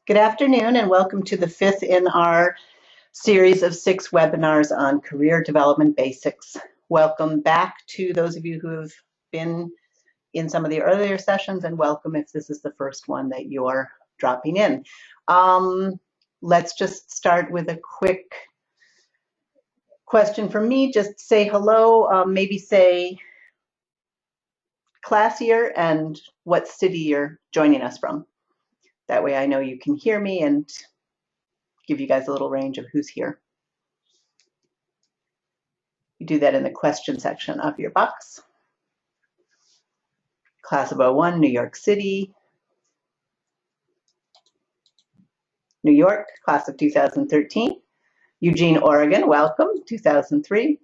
Good afternoon and welcome to the fifth in our series of 6 webinars on career development basics. Welcome back to those of you who have been in some of the earlier sessions, and welcome if this is the first one that you're dropping in. Let's just start with a quick question from me. Just say hello, maybe say class year and what city you're joining us from. That way I know you can hear me and give you guys a little range of who's here. You do that in the question section of your box. Class of '01, New York City. New York, class of 2013. Eugene, Oregon, welcome, 2003.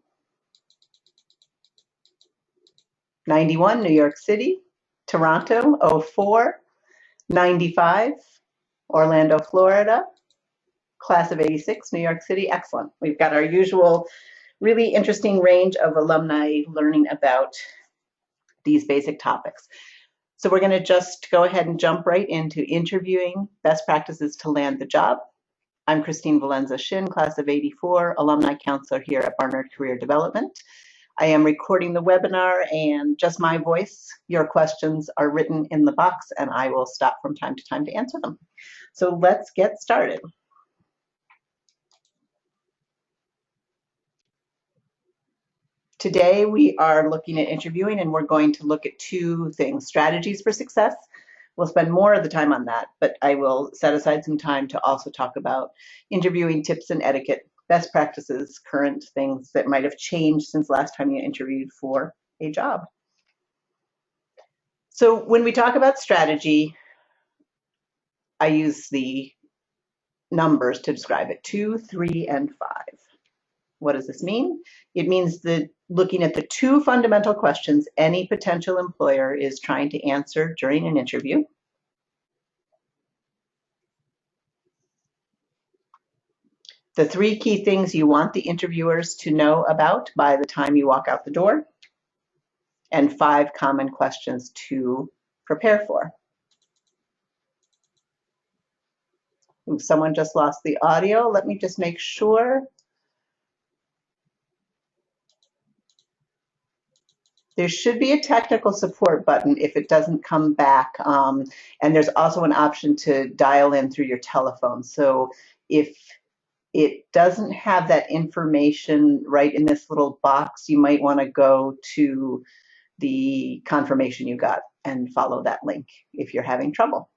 91, New York City. Toronto, '04. 95, Orlando, Florida. Class of '86, New York City, excellent. We've got our usual really interesting range of alumni learning about these basic topics. So we're going to just go ahead and jump right into interviewing best practices to land the job. I'm Christine Valenza Shin, class of '84, alumni counselor here at Barnard Career Development. I am recording the webinar and just my voice. Your questions are written in the box and I will stop from time to time to answer them. So let's get started. Today we are looking at interviewing and we're going to look at 2 things: strategies for success. We'll spend more of the time on that, but I will set aside some time to also talk about interviewing tips and etiquette, best practices, current things that might have changed since last time you interviewed for a job. So when we talk about strategy, I use the numbers to describe it: 2, 3, and 5. What does this mean? It means that looking at the 2 fundamental questions any potential employer is trying to answer during an interview. The 3 key things you want the interviewers to know about by the time you walk out the door, and 5 common questions to prepare for. Ooh, someone just lost the audio. Let me just make sure. There should be a technical support button if it doesn't come back. And there's also an option to dial in through your telephone. So if it doesn't have that information right in this little box, you might want to go to the confirmation you got and follow that link if you're having trouble.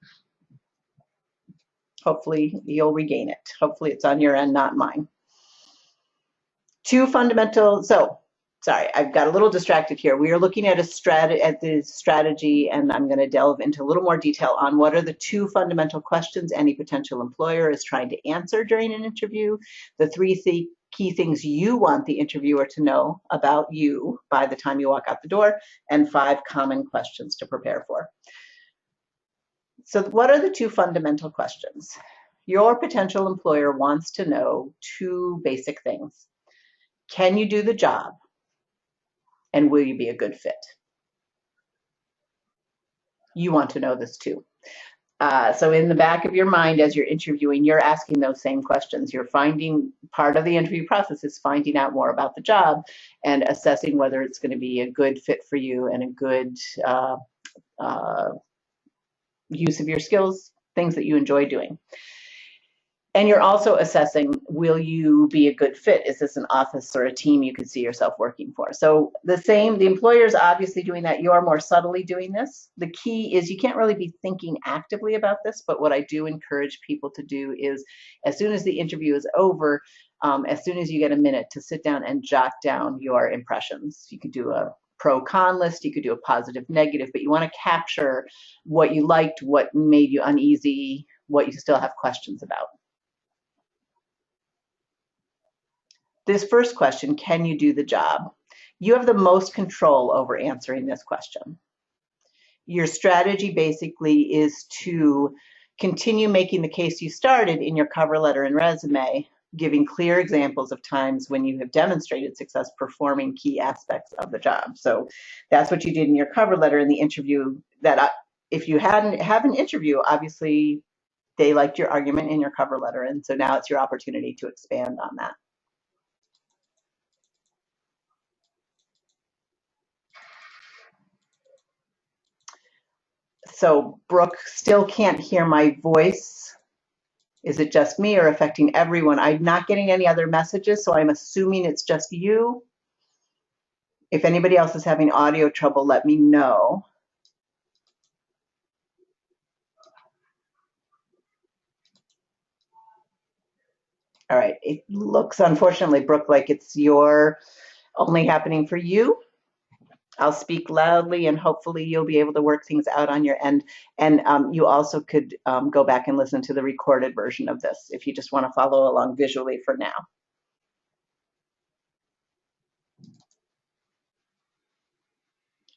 Hopefully you'll regain it. Hopefully it's on your end, not mine. 2 fundamental, sorry, I've got a little distracted here. We are looking at the strategy, and I'm going to delve into a little more detail on what are the 2 fundamental questions any potential employer is trying to answer during an interview, the 3 key things you want the interviewer to know about you by the time you walk out the door, and 5 common questions to prepare for. So what are the 2 fundamental questions? Your potential employer wants to know 2 basic things. Can you do the job? And will you be a good fit? You want to know this too. So in the back of your mind as you're interviewing, you're asking those same questions. You're finding, part of the interview process is finding out more about the job and assessing whether it's going to be a good fit for you and a good use of your skills, things that you enjoy doing. And you're also assessing, will you be a good fit? Is this an office or a team you could see yourself working for? So the employer's obviously doing that. You're more subtly doing this. The key is you can't really be thinking actively about this, but what I do encourage people to do is as soon as the interview is over, as soon as you get a minute, to sit down and jot down your impressions. You could do a pro-con list, you could do a positive, negative, but you want to capture what you liked, what made you uneasy, what you still have questions about. This first question, can you do the job? You have the most control over answering this question. Your strategy basically is to continue making the case you started in your cover letter and resume, giving clear examples of times when you have demonstrated success performing key aspects of the job. So that's what you did in your cover letter in the interview. That if you have an interview, obviously they liked your argument in your cover letter, and so now it's your opportunity to expand on that. So Brooke still can't hear my voice. Is it just me or affecting everyone? I'm not getting any other messages, so I'm assuming it's just you. If anybody else is having audio trouble, let me know. All right, it looks, unfortunately, Brooke, like it's only happening for you. I'll speak loudly and hopefully you'll be able to work things out on your end. And you also could go back and listen to the recorded version of this if you just want to follow along visually for now.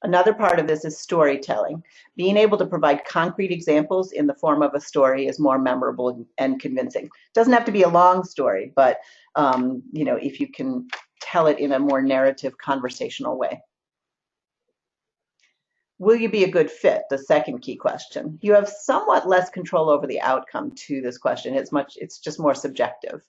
Another part of this is storytelling. Being able to provide concrete examples in the form of a story is more memorable and convincing. It doesn't have to be a long story, but if you can tell it in a more narrative, conversational way. Will you be a good fit? The second key question. You have somewhat less control over the outcome to this question. It's just more subjective.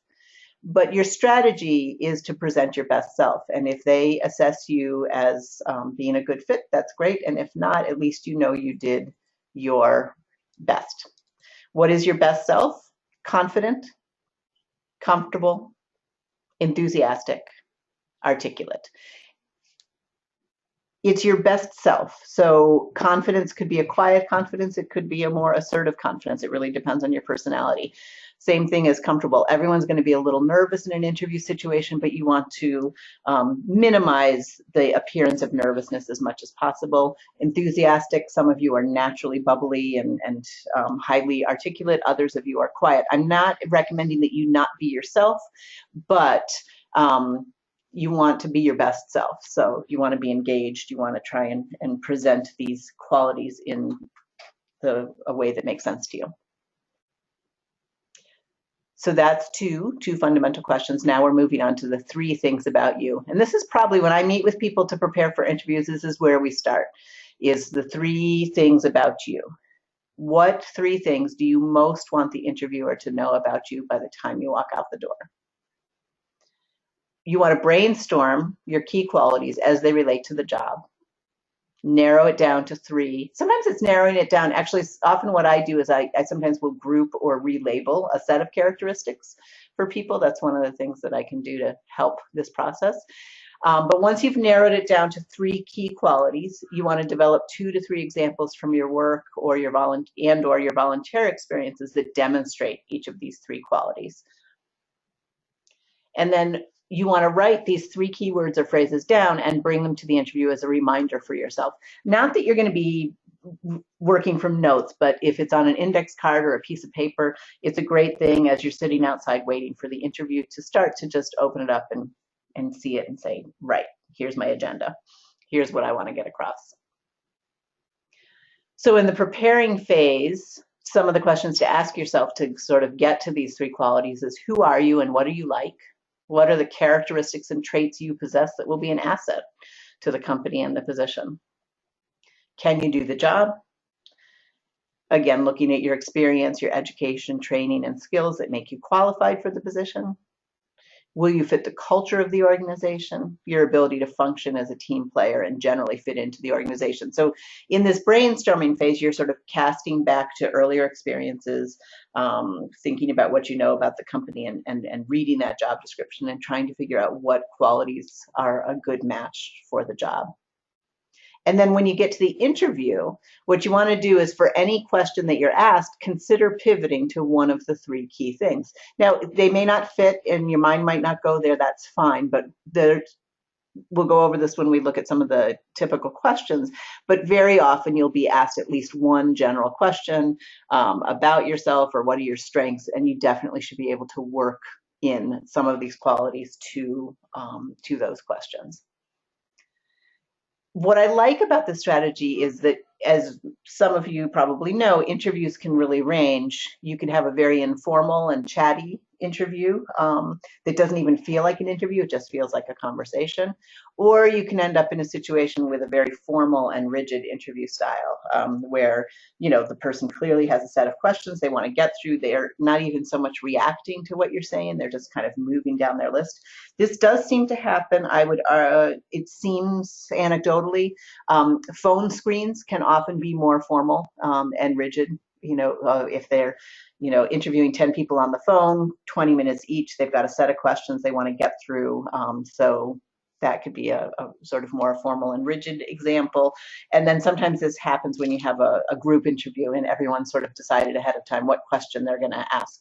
But your strategy is to present your best self. And if they assess you as being a good fit, that's great. And if not, at least you know you did your best. What is your best self? Confident, comfortable, enthusiastic, articulate. It's your best self. So confidence could be a quiet confidence. It could be a more assertive confidence. It really depends on your personality. Same thing as comfortable. Everyone's going to be a little nervous in an interview situation, but you want to minimize the appearance of nervousness as much as possible. Enthusiastic. Some of you are naturally bubbly and highly articulate. Others of you are quiet. I'm not recommending that you not be yourself, but you want to be your best self. So you want to be engaged. You want to try and present these qualities in a way that makes sense to you. So that's two fundamental questions. Now we're moving on to the 3 things about you. And this is probably when I meet with people to prepare for interviews, this is where we start, is the 3 things about you. What 3 things do you most want the interviewer to know about you by the time you walk out the door? You want to brainstorm your key qualities as they relate to the job. Narrow it down to 3. Sometimes it's narrowing it down. Actually, often what I do is I sometimes will group or relabel a set of characteristics for people. That's one of the things that I can do to help this process. But once you've narrowed it down to 3 key qualities, you want to develop 2 to 3 examples from your work or your volunteer experiences that demonstrate each of these 3 qualities. And then you want to write these 3 keywords or phrases down and bring them to the interview as a reminder for yourself. Not that you're going to be working from notes, but if it's on an index card or a piece of paper, it's a great thing as you're sitting outside waiting for the interview to start to just open it up and see it and say, right, here's my agenda. Here's what I want to get across. So in the preparing phase, some of the questions to ask yourself to sort of get to these 3 qualities is, who are you and what do you like? What are the characteristics and traits you possess that will be an asset to the company and the position? Can you do the job? Again, looking at your experience, your education, training, and skills that make you qualified for the position. Will you fit the culture of the organization? Your ability to function as a team player and generally fit into the organization. So in this brainstorming phase, you're sort of casting back to earlier experiences, thinking about what you know about the company and reading that job description and trying to figure out what qualities are a good match for the job. And then when you get to the interview, what you want to do is for any question that you're asked, consider pivoting to one of the 3 key things. Now, they may not fit and your mind might not go there, that's fine, but we'll go over this when we look at some of the typical questions, but very often you'll be asked at least one general question about yourself or what are your strengths, and you definitely should be able to work in some of these qualities to those questions. What I like about this strategy is that, as some of you probably know, interviews can really range. You can have a very informal and chatty interview that doesn't even feel like an interview, it just feels like a conversation. Or you can end up in a situation with a very formal and rigid interview style where, the person clearly has a set of questions they want to get through. They're not even so much reacting to what you're saying, they're just kind of moving down their list. This does seem to happen. It seems anecdotally, phone screens can often be more formal and rigid. If they're interviewing 10 people on the phone, 20 minutes each, they've got a set of questions they want to get through. So that could be a sort of more formal and rigid example. And then sometimes this happens when you have a group interview and everyone's sort of decided ahead of time what question they're going to ask.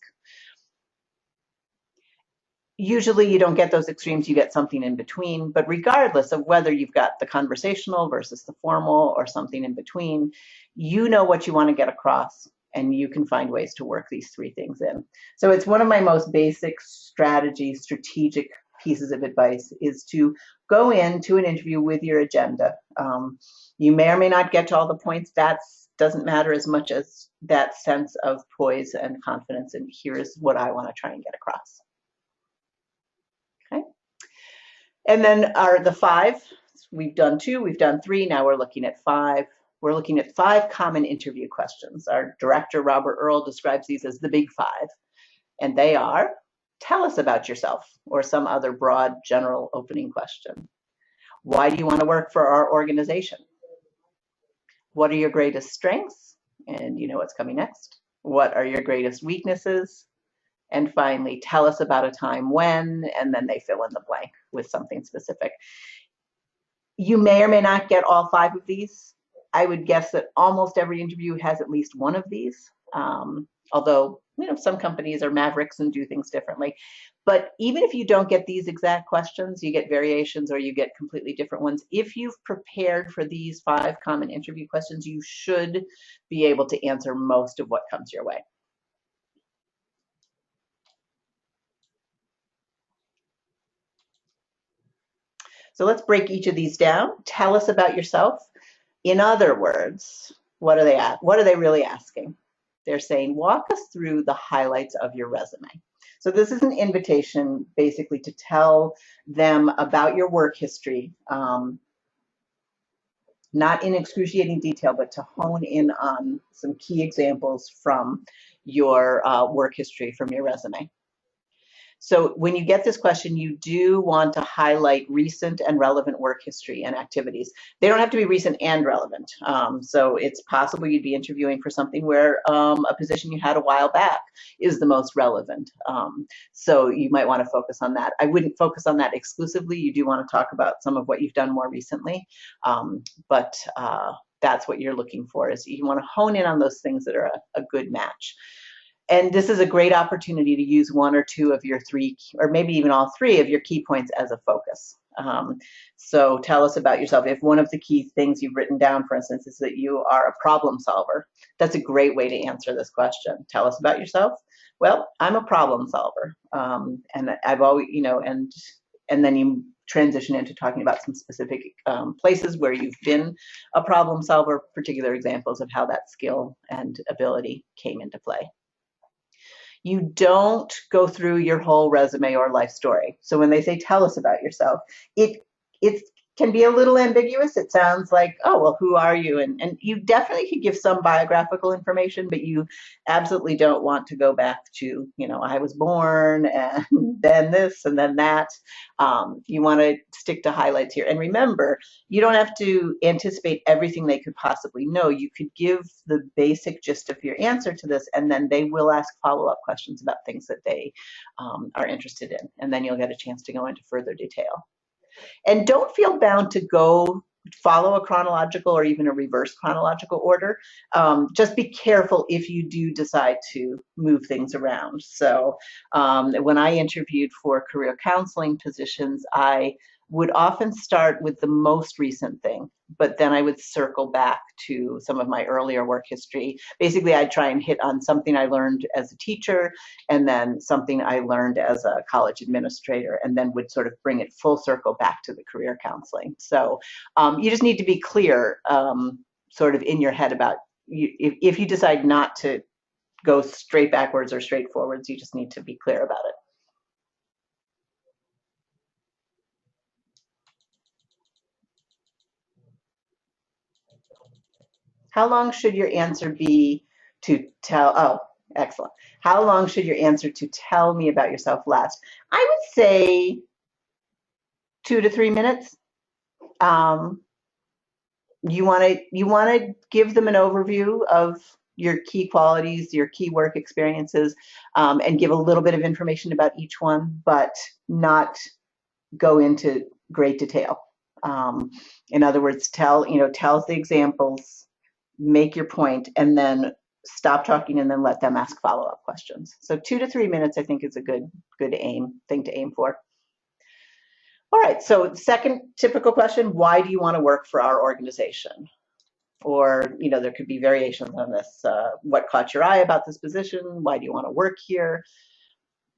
Usually you don't get those extremes, you get something in between, but regardless of whether you've got the conversational versus the formal or something in between, you know what you want to get across and you can find ways to work these three things in. So it's one of my most basic strategic pieces of advice is to go into an interview with your agenda. You may or may not get to all the points. That doesn't matter as much as that sense of poise and confidence. And here's what I want to try and get across. Okay. And then the 5, we've done 2, we've done 3, now we're looking at 5. We're looking at 5 common interview questions. Our director, Robert Earl, describes these as the big 5. And they are, tell us about yourself, or some other broad, general opening question. Why do you want to work for our organization? What are your greatest strengths? And you know what's coming next. What are your greatest weaknesses? And finally, tell us about a time when, and then they fill in the blank with something specific. You may or may not get all 5 of these. I would guess that almost every interview has at least one of these, although some companies are mavericks and do things differently. But even if you don't get these exact questions, you get variations or you get completely different ones. If you've prepared for these 5 common interview questions, you should be able to answer most of what comes your way. So let's break each of these down. Tell us about yourself. In other words, what are they really asking? They're saying, walk us through the highlights of your resume. So this is an invitation basically to tell them about your work history, not in excruciating detail, but to hone in on some key examples from your work history from your resume. So when you get this question, you do want to highlight recent and relevant work history and activities. They don't have to be recent and relevant. So it's possible you'd be interviewing for something where a position you had a while back is the most relevant. So you might want to focus on that. I wouldn't focus on that exclusively. You do want to talk about some of what you've done more recently, but that's what you're looking for, is you want to hone in on those things that are a good match. And this is a great opportunity to use 1 or 2 of your 3, or maybe even all 3 of your key points as a focus. So tell us about yourself. If one of the key things you've written down, for instance, is that you are a problem solver, that's a great way to answer this question. Tell us about yourself. Well, I'm a problem solver. And I've always, and then you transition into talking about some specific places where you've been a problem solver, particular examples of how that skill and ability came into play. You don't go through your whole resume or life story. So when they say, tell us about yourself, it can be a little ambiguous. It sounds like, oh, well, who are you? And you definitely could give some biographical information, but you absolutely don't want to go back to, I was born and then this and then that. You want to stick to highlights here. And remember, you don't have to anticipate everything they could possibly know. You could give the basic gist of your answer to this, and then they will ask follow-up questions about things that they are interested in. And then you'll get a chance to go into further detail. And don't feel bound to follow a chronological or even a reverse chronological order. Just be careful if you do decide to move things around. So when I interviewed for career counseling positions, I would often start with the most recent thing, but then I would circle back to some of my earlier work history. Basically, I'd try and hit on something I learned as a teacher, and then something I learned as a college administrator, and then would sort of bring it full circle back to the career counseling. So you just need to be clear sort of in your head about if you decide not to go straight backwards or straight forwards. You just need to be clear about it. How long should your answer be to tell? Oh, excellent. How long should your answer to tell me about yourself last? I would say 2 to 3 minutes. Um, you want to give them an overview of your key qualities, your key work experiences, and give a little bit of information about each one, but not go into great detail. In other words, tell the examples, make your point, and then stop talking, and then let them ask follow-up questions. So 2 to 3 minutes, I think, is a good thing to aim for. All right, so second typical question, why do you want to work for our organization? Or, there could be variations on this. What caught your eye about this position? Why do you want to work here?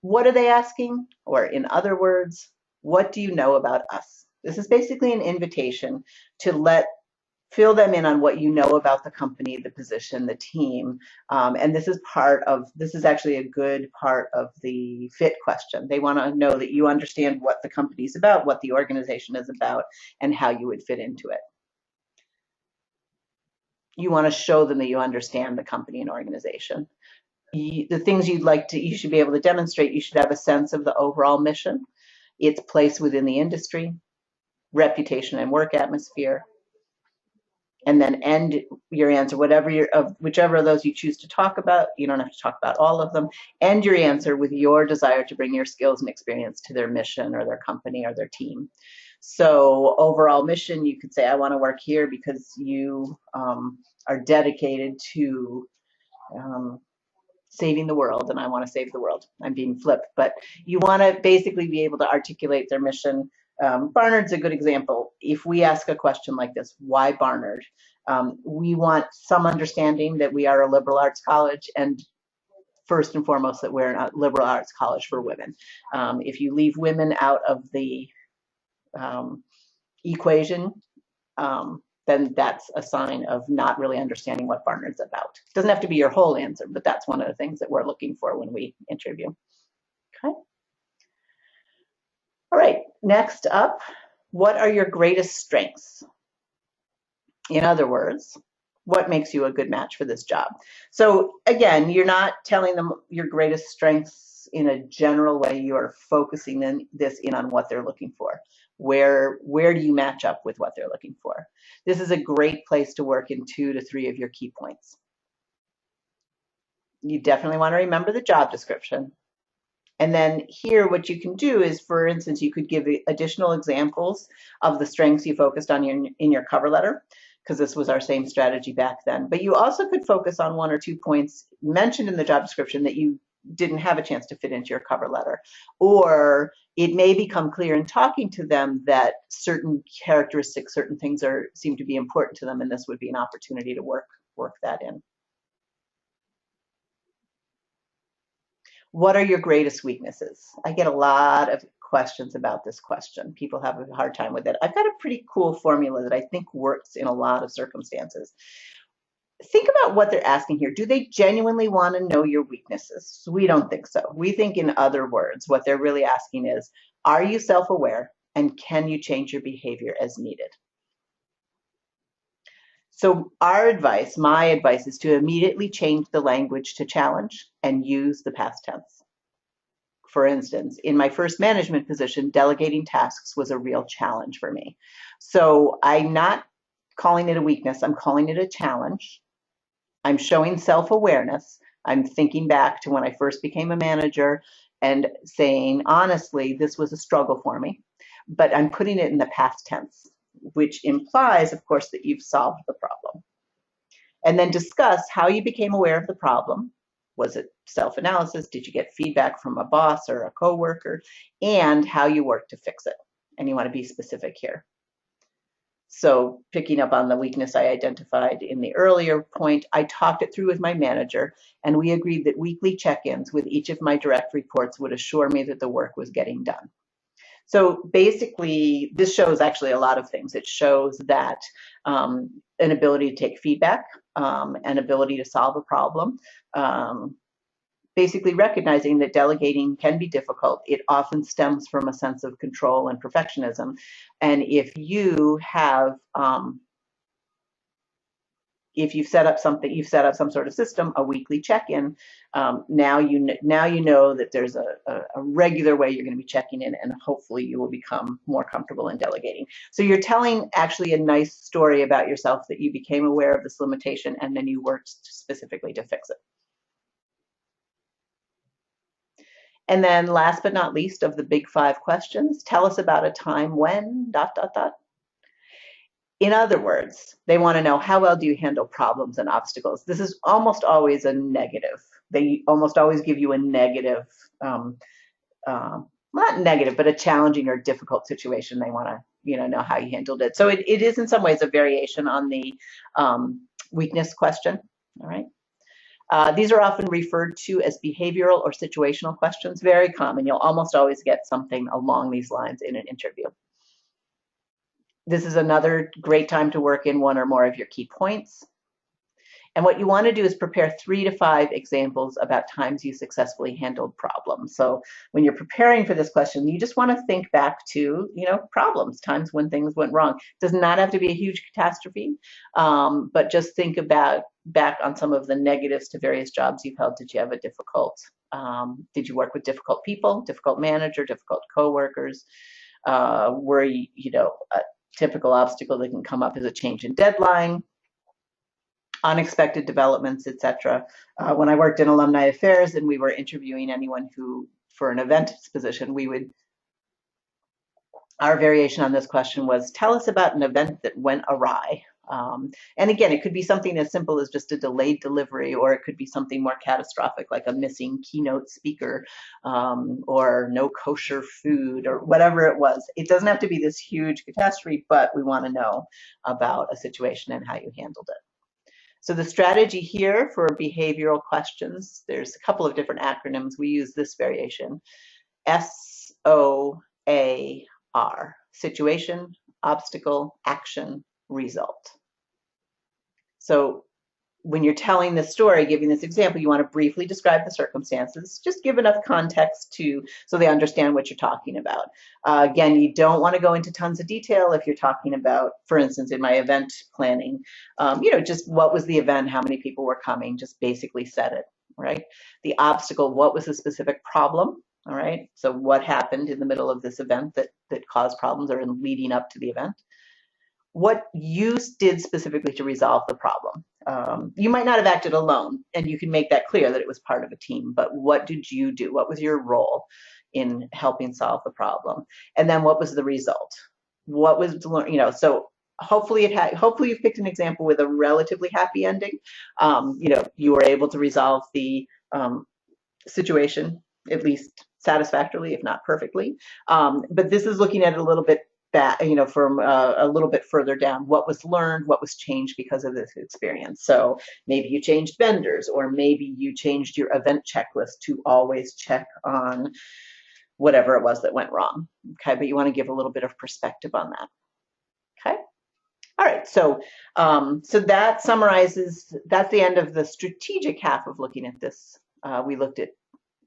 What are they asking? Or in other words, what do you know about us? This is basically an invitation to fill them in on what you know about the company, the position, the team. And this is actually a good part of the fit question. They want to know that you understand what the company's about, what the organization is about, and how you would fit into it. You want to show them that you understand the company and organization. The things you should be able to demonstrate, you should have a sense of the overall mission, its place within the industry, reputation and work atmosphere, and then end your answer, whichever of those you choose to talk about. You don't have to talk about all of them. End your answer with your desire to bring your skills and experience to their mission or their company or their team. So overall mission, you could say, I want to work here because you are dedicated to saving the world, and I want to save the world. I'm being flipped, but you want to basically be able to articulate their mission. Barnard's a good example. If we ask a question like this, why Barnard? We want some understanding that we are a liberal arts college, and first and foremost that we're a liberal arts college for women. If you leave women out of the equation, then that's a sign of not really understanding what Barnard's about. It doesn't have to be your whole answer, but that's one of the things that we're looking for when we interview. Okay. All right, next up, what are your greatest strengths? In other words, what makes you a good match for this job? So again, you're not telling them your greatest strengths in a general way. You are focusing this in on what they're looking for. Where do you match up with what they're looking for? This is a great place to work in 2 to 3 of your key points. You definitely want to remember the job description. And then here, what you can do is, for instance, you could give additional examples of the strengths you focused on in your cover letter, because this was our same strategy back then. But you also could focus on 1 or 2 points mentioned in the job description that you didn't have a chance to fit into your cover letter. Or it may become clear in talking to them that certain characteristics, certain things seem to be important to them, and this would be an opportunity to work that in. What are your greatest weaknesses? I get a lot of questions about this question. People have a hard time with it. I've got a pretty cool formula that I think works in a lot of circumstances. Think about what they're asking here. Do they genuinely want to know your weaknesses? We don't think so. We think, in other words, what they're really asking is, are you self-aware, and can you change your behavior as needed? So my advice is to immediately change the language to challenge and use the past tense. For instance, in my first management position, delegating tasks was a real challenge for me. So I'm not calling it a weakness, I'm calling it a challenge. I'm showing self-awareness. I'm thinking back to when I first became a manager and saying, honestly, this was a struggle for me, but I'm putting it in the past tense, which implies, of course, that you've solved the problem. And then discuss how you became aware of the problem. Was it self-analysis? Did you get feedback from a boss or a coworker? And how you worked to fix it. And you want to be specific here. So picking up on the weakness I identified in the earlier point, I talked it through with my manager, and we agreed that weekly check-ins with each of my direct reports would assure me that the work was getting done. So basically, this shows actually a lot of things. It shows that an ability to take feedback, and ability to solve a problem. Basically recognizing that delegating can be difficult. It often stems from a sense of control and perfectionism. And if you have, if you've set up something, you've set up some sort of system, a weekly check-in, now you know that there's a regular way you're going to be checking in, and hopefully you will become more comfortable in delegating. So you're telling actually a nice story about yourself, that you became aware of this limitation and then you worked specifically to fix it. And then last but not least of the big 5 questions, tell us about a time when ... In other words, they want to know, how well do you handle problems and obstacles? This is almost always a negative. They almost always give you a negative, not negative, but a challenging or difficult situation. They want to, know how you handled it. So it is in some ways a variation on the weakness question. All right. These are often referred to as behavioral or situational questions. Very common. You'll almost always get something along these lines in an interview. This is another great time to work in one or more of your key points. And what you want to do is prepare 3 to 5 examples about times you successfully handled problems. So when you're preparing for this question, you just want to think back to, problems, times when things went wrong. It does not have to be a huge catastrophe, but just think about back on some of the negatives to various jobs you've held. Did you have a difficult, did you work with difficult people, difficult manager, difficult coworkers? Were you, a typical obstacle that can come up is a change in deadline, unexpected developments, etc. When I worked in alumni affairs and we were interviewing anyone who, for an event position, our variation on this question was, tell us about an event that went awry. And again, it could be something as simple as just a delayed delivery, or it could be something more catastrophic like a missing keynote speaker, or no kosher food, or whatever it was. It doesn't have to be this huge catastrophe, but we want to know about a situation and how you handled it. So the strategy here for behavioral questions, there's a couple of different acronyms. We use this variation, SOAR, situation, obstacle, action, result. So when you're telling this story, giving this example, you want to briefly describe the circumstances, just give enough context so they understand what you're talking about. Again, you don't want to go into tons of detail if you're talking about, for instance, in my event planning, just what was the event, how many people were coming, just basically set it, right? The obstacle, what was the specific problem, all right? So what happened in the middle of this event that caused problems, or in leading up to the event? What you did specifically to resolve the problem. You might not have acted alone, and you can make that clear that it was part of a team, but what did you do? What was your role in helping solve the problem? And then what was the result? What was, so hopefully hopefully you've picked an example with a relatively happy ending. You were able to resolve the situation, at least satisfactorily, if not perfectly. But this is looking at it a little bit back, from a little bit further down. What was learned, what was changed because of this experience? So maybe you changed vendors, or maybe you changed your event checklist to always check on whatever it was that went wrong. Okay, but you want to give a little bit of perspective on that. Okay. All right, so that summarizes, that's the end of the strategic half of looking at this. We looked at,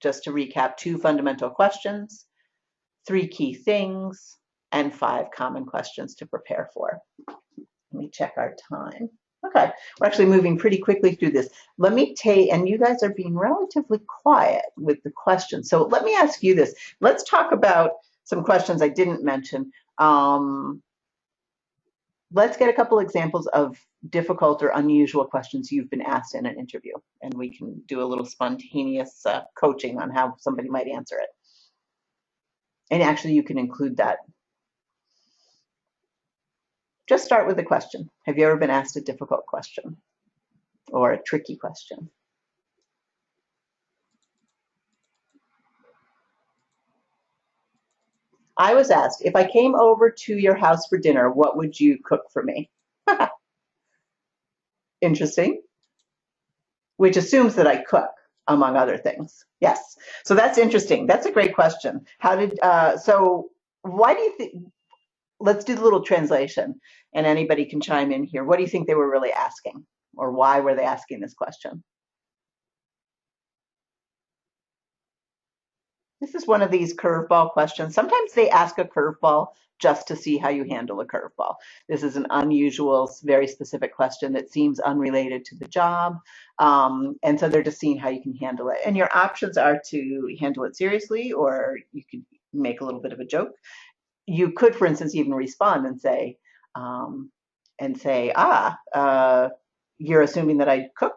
just to recap, 2 fundamental questions, 3 key things, and 5 common questions to prepare for. Let me check our time. Okay, we're actually moving pretty quickly through this. Let me take, and you guys are being relatively quiet with the questions. So let me ask you this. Let's talk about some questions I didn't mention. Let's get a couple examples of difficult or unusual questions you've been asked in an interview, and we can do a little spontaneous coaching on how somebody might answer it. And actually, you can include that. Just start with a question. Have you ever been asked a difficult question or a tricky question? I was asked, if I came over to your house for dinner, what would you cook for me? Interesting. Which assumes that I cook, among other things. Yes. So that's interesting. That's a great question. So why do you think, let's do the little translation, and anybody can chime in here. What do you think they were really asking? or why were they asking this question? This is one of these curveball questions. Sometimes they ask a curveball just to see how you handle a curveball. This is an unusual, very specific question that seems unrelated to the job. And so they're just seeing how you can handle it. And your options are to handle it seriously, or you could make a little bit of a joke. You could, for instance, even respond and say, you're assuming that I cook?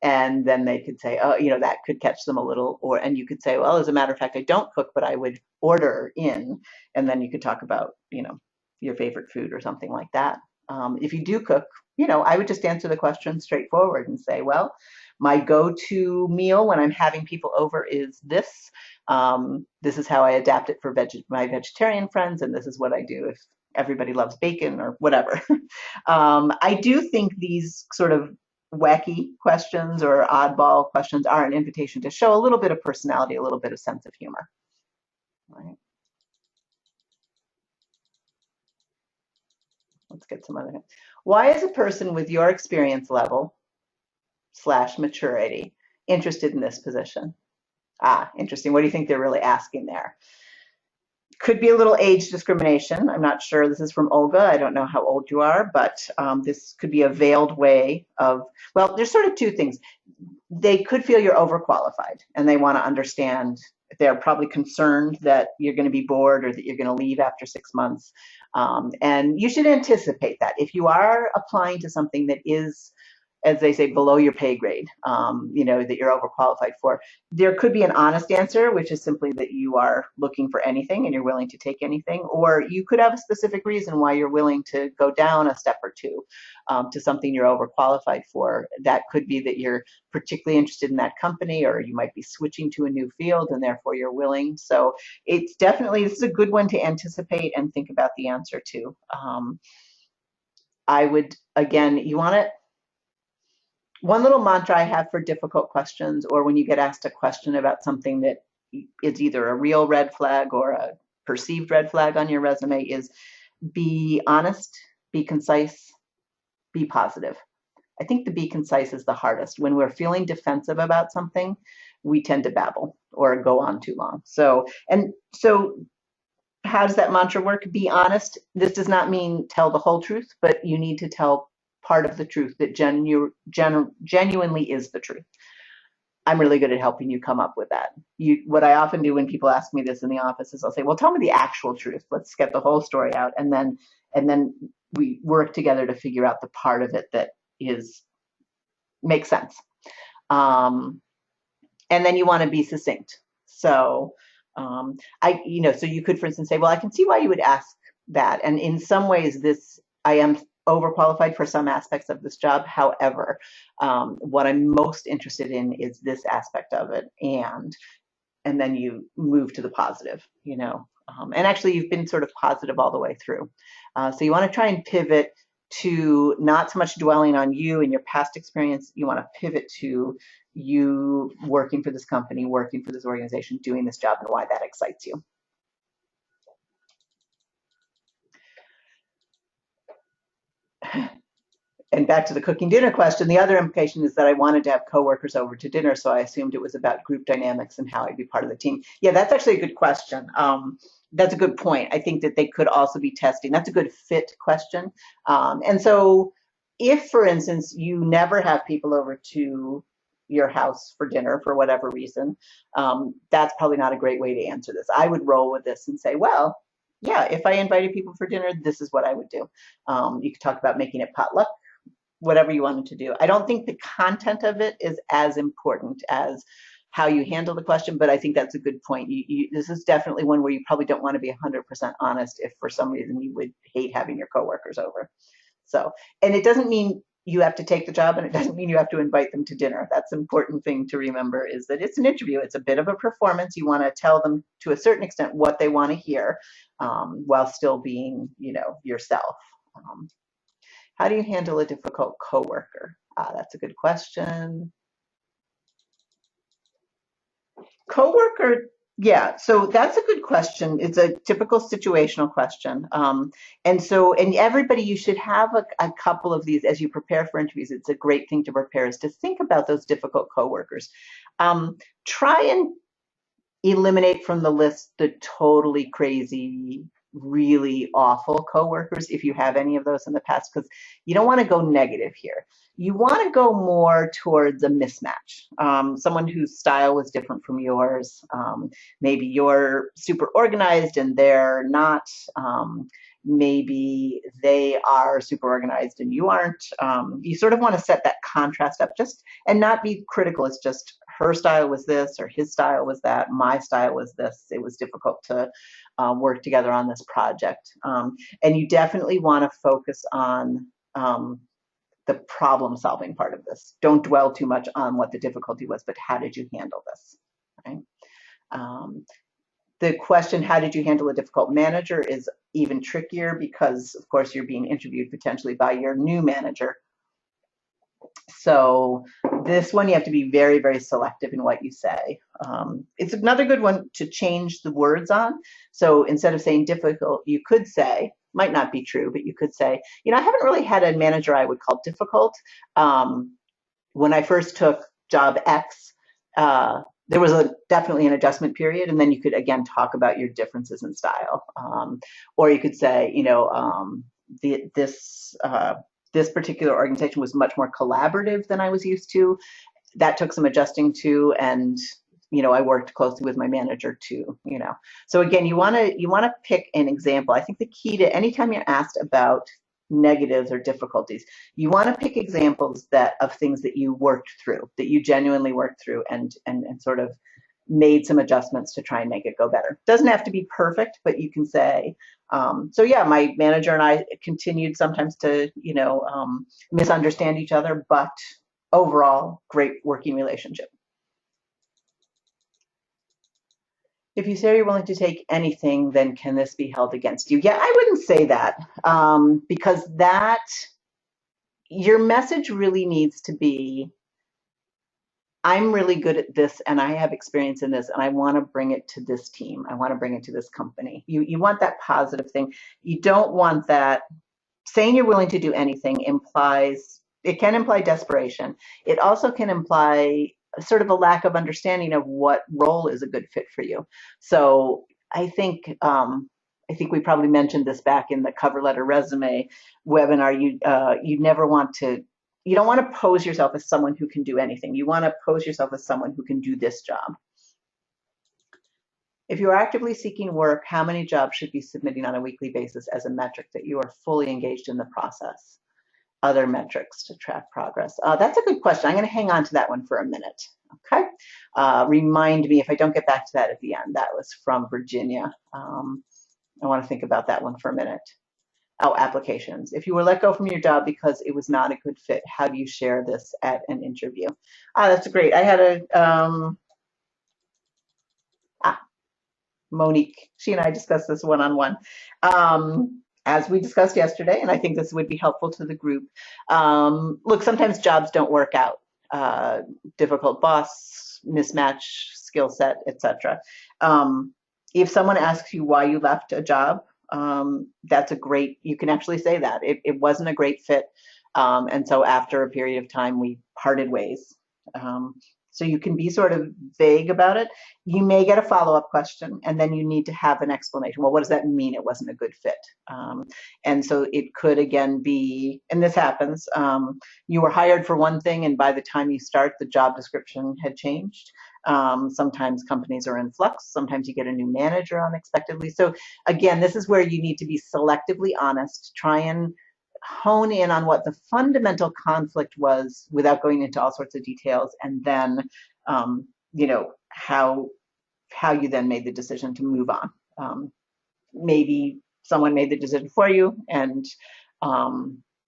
And then they could say, oh, that could catch them a little. And you could say, well, as a matter of fact, I don't cook, but I would order in. And then you could talk about, your favorite food or something like that. If you do cook, I would just answer the question straightforward and say, well, my go-to meal when I'm having people over is this. This is how I adapt it for my vegetarian friends, and this is what I do if everybody loves bacon or whatever. I do think these sort of wacky questions or oddball questions are an invitation to show a little bit of personality, a little bit of sense of humor. Right. Let's get some other. Why is a person with your experience level / maturity interested in this position? Interesting. What do you think they're really asking there? Could be a little age discrimination. I'm not sure. This is from Olga. I don't know how old you are, but this could be a veiled way of, well, there's sort of two things. They could feel you're overqualified and they want to understand. They're probably concerned that you're going to be bored or that you're going to leave after 6 months. And you should anticipate that. If you are applying to something that is, as they say, below your pay grade, that you're overqualified for, there could be an honest answer, which is simply that you are looking for anything and you're willing to take anything, or you could have a specific reason why you're willing to go down a step or two to something you're overqualified for. That could be that you're particularly interested in that company, or you might be switching to a new field and therefore you're willing. So it's definitely, this is a good one to anticipate and think about the answer to. I would, again, you want it. One little mantra I have for difficult questions, or when you get asked a question about something that is either a real red flag or a perceived red flag on your resume, is be honest, be concise, be positive. I think the be concise is the hardest. When we're feeling defensive about something, we tend to babble or go on too long. So how does that mantra work? Be honest. This does not mean tell the whole truth, but you need to tell part of the truth that genuinely is the truth. I'm really good at helping you come up with that. What I often do when people ask me this in the office is I'll say, well, tell me the actual truth. Let's get the whole story out. And then we work together to figure out the part of it that makes sense. And then you want to be succinct. So so you could, for instance, say, well, I can see why you would ask that. And in some ways, I am overqualified for some aspects of this job. However, what I'm most interested in is this aspect of it. And then you move to the positive, and actually you've been sort of positive all the way through. So you want to try and pivot to not so much dwelling on you and your past experience. You want to pivot to you working for this company, working for this organization, doing this job, and why that excites you. And back to the cooking dinner question, the other implication is that I wanted to have coworkers over to dinner, so I assumed it was about group dynamics and how I'd be part of the team. Yeah, that's actually a good question. That's a good point. I think that they could also be testing. That's a good fit question. And so if, for instance, you never have people over to your house for dinner for whatever reason, that's probably not a great way to answer this. I would roll with this and say, well, yeah, if I invited people for dinner, this is what I would do. You could talk about making it potluck, whatever you wanted to do. I don't think the content of it is as important as how you handle the question, but I think that's a good point. This is definitely one where you probably don't want to be 100% honest if for some reason you would hate having your coworkers over. So, and it doesn't mean you have to take the job, and it doesn't mean you have to invite them to dinner. That's an important thing to remember, is that it's an interview. It's a bit of a performance. You want to tell them to a certain extent what they want to hear, while still being, yourself. How do you handle a difficult coworker? That's a good question. Coworker Yeah, so that's a good question. It's a typical situational question. And everybody, you should have a couple of these as you prepare for interviews. It's a great thing to prepare is to think about those difficult coworkers. Try and eliminate from the list the totally crazy, really awful coworkers if you have any of those in the past, because you don't want to go negative here. You want to go more towards a mismatch. Someone whose style was different from yours. Maybe you're super organized and they're not. Maybe they are super organized and you aren't. You sort of want to set that contrast up just and not be critical. It's just her style was this or his style was that. My style was this. It was difficult to work together on this project. And you definitely want to focus on the problem solving part of this. Don't dwell too much on what the difficulty was, but how did you handle this? Right? Um, the question, how did you handle a difficult manager, is even trickier because, of course, you're being interviewed potentially by your new manager. So this one, you have to be very, very selective in what you say. It's another good one to change the words on. So instead of saying difficult, you could say, might not be true, but you could say, I haven't really had a manager I would call difficult. When I first took job X, there was definitely an adjustment period, and then you could again talk about your differences in style, or you could say, this particular organization was much more collaborative than I was used to. That took some adjusting to, and I worked closely with my manager too. So again, you want to pick an example. I think the key to anytime you're asked about negatives or difficulties, you want to pick examples of things that you worked through, that you genuinely worked through, and sort of made some adjustments to try and make it go better. Doesn't have to be perfect, but you can say, so yeah, my manager and I continued sometimes to, misunderstand each other, but overall, great working relationship. If you say you're willing to take anything, then can this be held against you? Yeah, I wouldn't say that, because your message really needs to be, I'm really good at this and I have experience in this and I want to bring it to this team. I want to bring it to this company. You want that positive thing. You don't want that. Saying you're willing to do anything it can imply desperation. It also can imply sort of a lack of understanding of what role is a good fit for you. So I think we probably mentioned this back in the cover letter resume webinar. You don't want to pose yourself as someone who can do anything. You want to pose yourself as someone who can do this job. If you are actively seeking work, how many jobs should be submitting on a weekly basis as a metric that you are fully engaged in the process? Other metrics to track progress. That's a good question. I'm going to hang on to that one for a minute. Okay. Remind me if I don't get back to that at the end. That was from Virginia. I want to think about that one for a minute. Oh, applications. If you were let go from your job because it was not a good fit, how do you share this at an interview? That's great. I had Monique. She and I discussed this one-on-one. As we discussed yesterday, and I think this would be helpful to the group. Look, sometimes jobs don't work out. Difficult boss, mismatch skill set, etc. If someone asks you why you left a job, you can actually say that. It wasn't a great fit. And so after a period of time, we parted ways. So you can be sort of vague about it. You may get a follow-up question, and then you need to have an explanation. Well, what does that mean it wasn't a good fit? And so it could, again, be, and this happens, you were hired for one thing, and by the time you start, the job description had changed. Sometimes companies are in flux. Sometimes you get a new manager unexpectedly. So again, this is where you need to be selectively honest. Try and hone in on what the fundamental conflict was without going into all sorts of details, and then how you then made the decision to move on. Maybe someone made the decision for you, and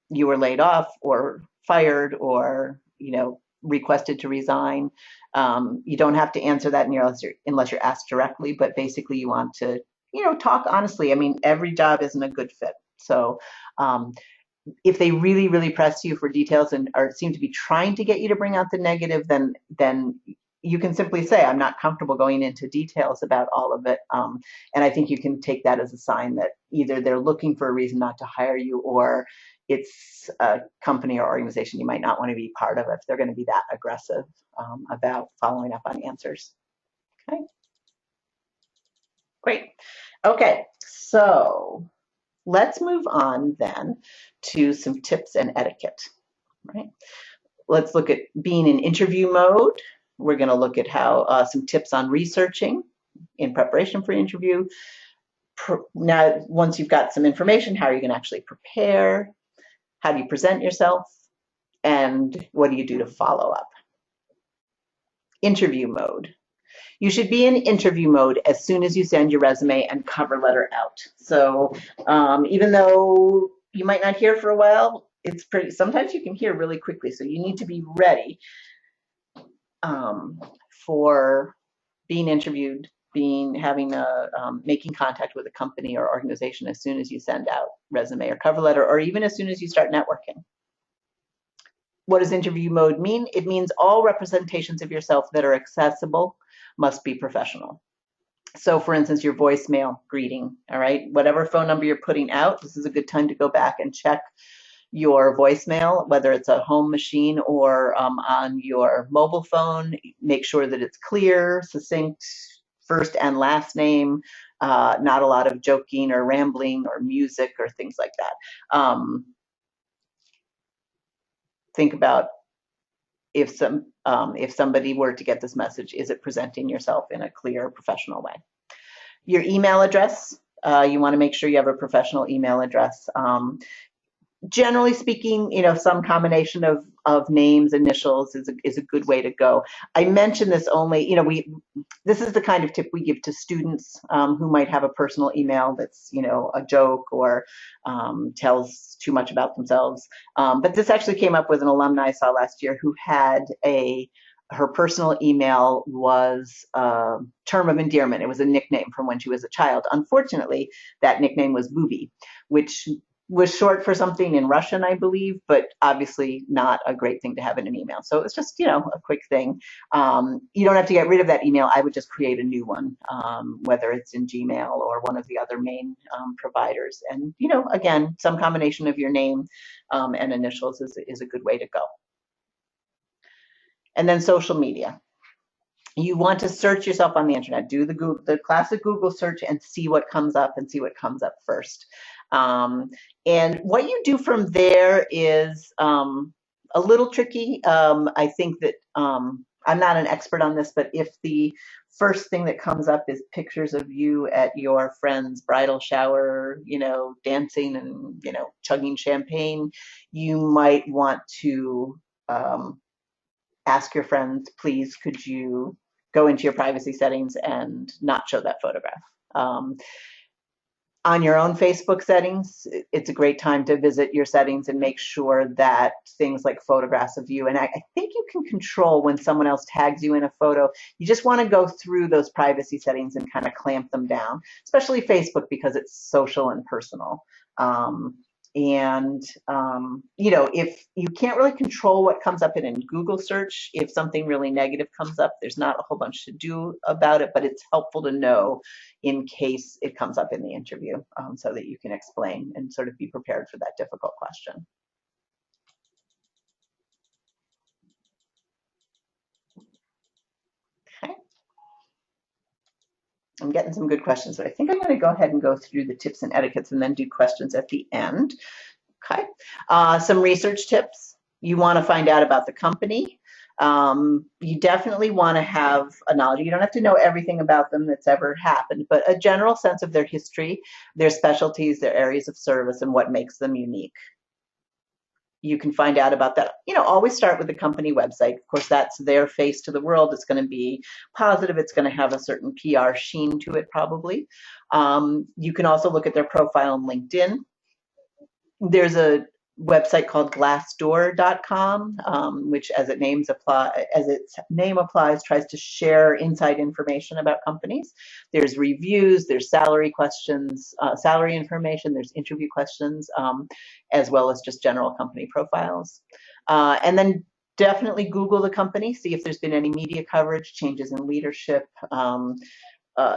you were laid off or fired or requested to resign. You don't have to answer that unless you're asked directly, but basically you want to talk honestly. I mean, every job isn't a good fit. So if they really, really press you for details or seem to be trying to get you to bring out the negative, then you can simply say, I'm not comfortable going into details about all of it. And I think you can take that as a sign that either they're looking for a reason not to hire you, or it's a company or organization you might not want to be part of if they're going to be that aggressive about following up on answers. Okay, great. Okay, so let's move on then to some tips and etiquette, right? Let's look at being in interview mode. We're going to look at how some tips on researching in preparation for interview. Now, once you've got some information, how are you going to actually prepare? How do you present yourself? And what do you do to follow up? Interview mode. You should be in interview mode as soon as you send your resume and cover letter out. So even though you might not hear for a while, it's pretty, sometimes you can hear really quickly. So you need to be ready for being interviewed, making contact with a company or organization as soon as you send out resume or cover letter, or even as soon as you start networking. What does interview mode mean? It means all representations of yourself that are accessible must be professional. So for instance, your voicemail greeting, all right? Whatever phone number you're putting out, this is a good time to go back and check your voicemail, whether it's a home machine or on your mobile phone. Make sure that it's clear, succinct, first and last name, not a lot of joking or rambling or music or things like that. Think about if somebody were to get this message, is it presenting yourself in a clear, professional way? Your email address, you want to make sure you have a professional email address. Generally speaking, some combination of names, initials is a good way to go. I mention this only, this is the kind of tip we give to students who might have a personal email that's, a joke or tells too much about themselves. But this actually came up with an alumni I saw last year who had her personal email was a term of endearment. It was a nickname from when she was a child. Unfortunately, that nickname was Booby, which was short for something in Russian, I believe, but obviously not a great thing to have in an email. So it's just, a quick thing. You don't have to get rid of that email. I would just create a new one, whether it's in Gmail or one of the other main providers. And, again, some combination of your name and initials is a good way to go. And then social media. You want to search yourself on the internet. Do the classic Google search and see what comes up first. And what you do from there is a little tricky. I think that I'm not an expert on this, but if the first thing that comes up is pictures of you at your friend's bridal shower, dancing and, chugging champagne, you might want to ask your friends, please, could you go into your privacy settings and not show that photograph. On your own Facebook settings, it's a great time to visit your settings and make sure that things like photographs of you, and I think you can control when someone else tags you in a photo. You just want to go through those privacy settings and kind of clamp them down, especially Facebook because it's social and personal. If you can't really control what comes up in Google search, if something really negative comes up, there's not a whole bunch to do about it, but it's helpful to know in case it comes up in the interview so that you can explain and sort of be prepared for that difficult question. Okay. I'm getting some good questions, but I think I'm going to go ahead and go through the tips and etiquettes and then do questions at the end. Okay, some research tips. You want to find out about the company. You definitely want to have a knowledge. You don't have to know everything about them that's ever happened, but a general sense of their history, their specialties, their areas of service, and what makes them unique. You can find out about that. Always start with the company website. Of course, that's their face to the world. It's going to be positive. It's going to have a certain PR sheen to it, probably. You can also look at their profile on LinkedIn. There's a website called glassdoor.com, which as its name applies, tries to share inside information about companies. There's reviews, there's salary questions, salary information, there's interview questions, as well as just general company profiles. And then Definitely Google the company, see if there's been any media coverage, changes in leadership.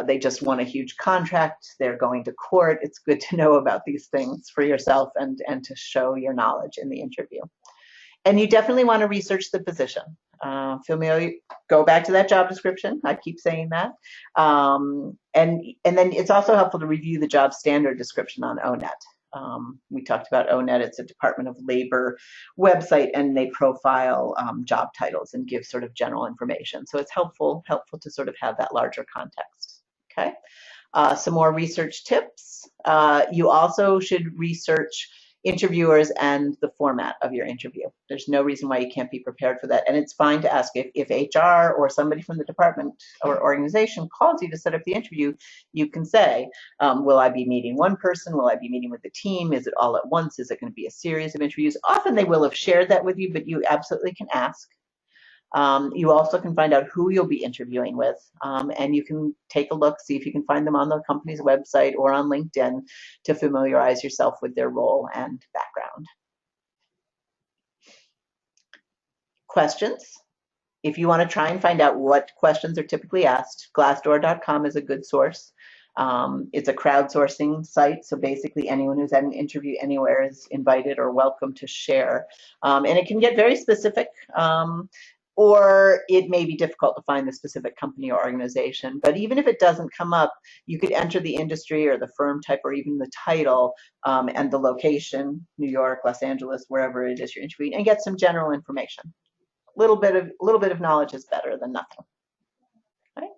They just won a huge contract. They're going to court. It's good to know about these things for yourself and to show your knowledge in the interview. And you definitely want to research the position. Go back to that job description. I keep saying that. And then it's also helpful to review the job standard description on ONET. We talked about ONET. It's a Department of Labor website, and they profile job titles and give sort of general information. So it's helpful to sort of have that larger context. Okay. Some more research tips. You also should research interviewers and the format of your interview. There's no reason why you can't be prepared for that. And it's fine to ask if HR or somebody from the department or organization calls you to set up the interview, you can say, will I be meeting one person? Will I be meeting with the team? Is it all at once? Is it going to be a series of interviews? Often they will have shared that with you, but you absolutely can ask. You also can find out who you'll be interviewing with, and you can take a look, see if you can find them on the company's website or on LinkedIn to familiarize yourself with their role and background. Questions. If you want to try and find out what questions are typically asked, glassdoor.com is a good source. It's a crowdsourcing site, so basically anyone who's had an interview anywhere is invited or welcome to share. And it can get very specific. Or it may be difficult to find the specific company or organization. But even if it doesn't come up, you could enter the industry or the firm type or even the title and the location, New York, Los Angeles, wherever it is you're interviewing, and get some general information. A little bit of knowledge is better than nothing. Okay?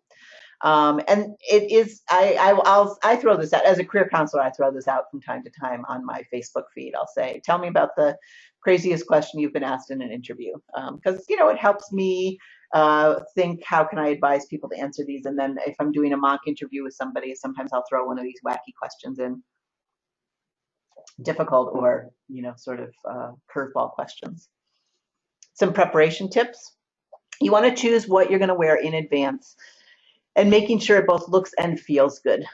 And it is, I throw this out as a career counselor. I throw this out from time to time on my Facebook feed. I'll say, tell me about the craziest question you've been asked in an interview, because it helps me think, how can I advise people to answer these? And then if I'm doing a mock interview with somebody, sometimes I'll throw one of these wacky questions in, difficult or sort of curveball questions. Some preparation tips. You want to choose what you're going to wear in advance, and making sure it both looks and feels good.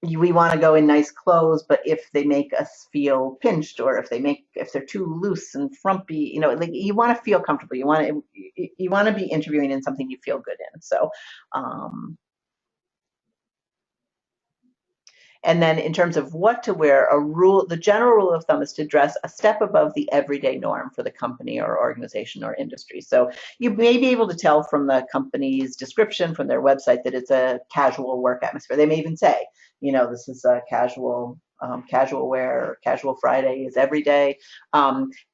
We want to go in nice clothes, but if they make us feel pinched, or if they're too loose and frumpy, like, you want to feel comfortable. You want to be interviewing in something you feel good in. So, and then in terms of what to wear, the general rule of thumb is to dress a step above the everyday norm for the company or organization or industry. So you may be able to tell from the company's description, from their website, that it's a casual work atmosphere. They may even say, this is a casual wear, casual Friday is every day.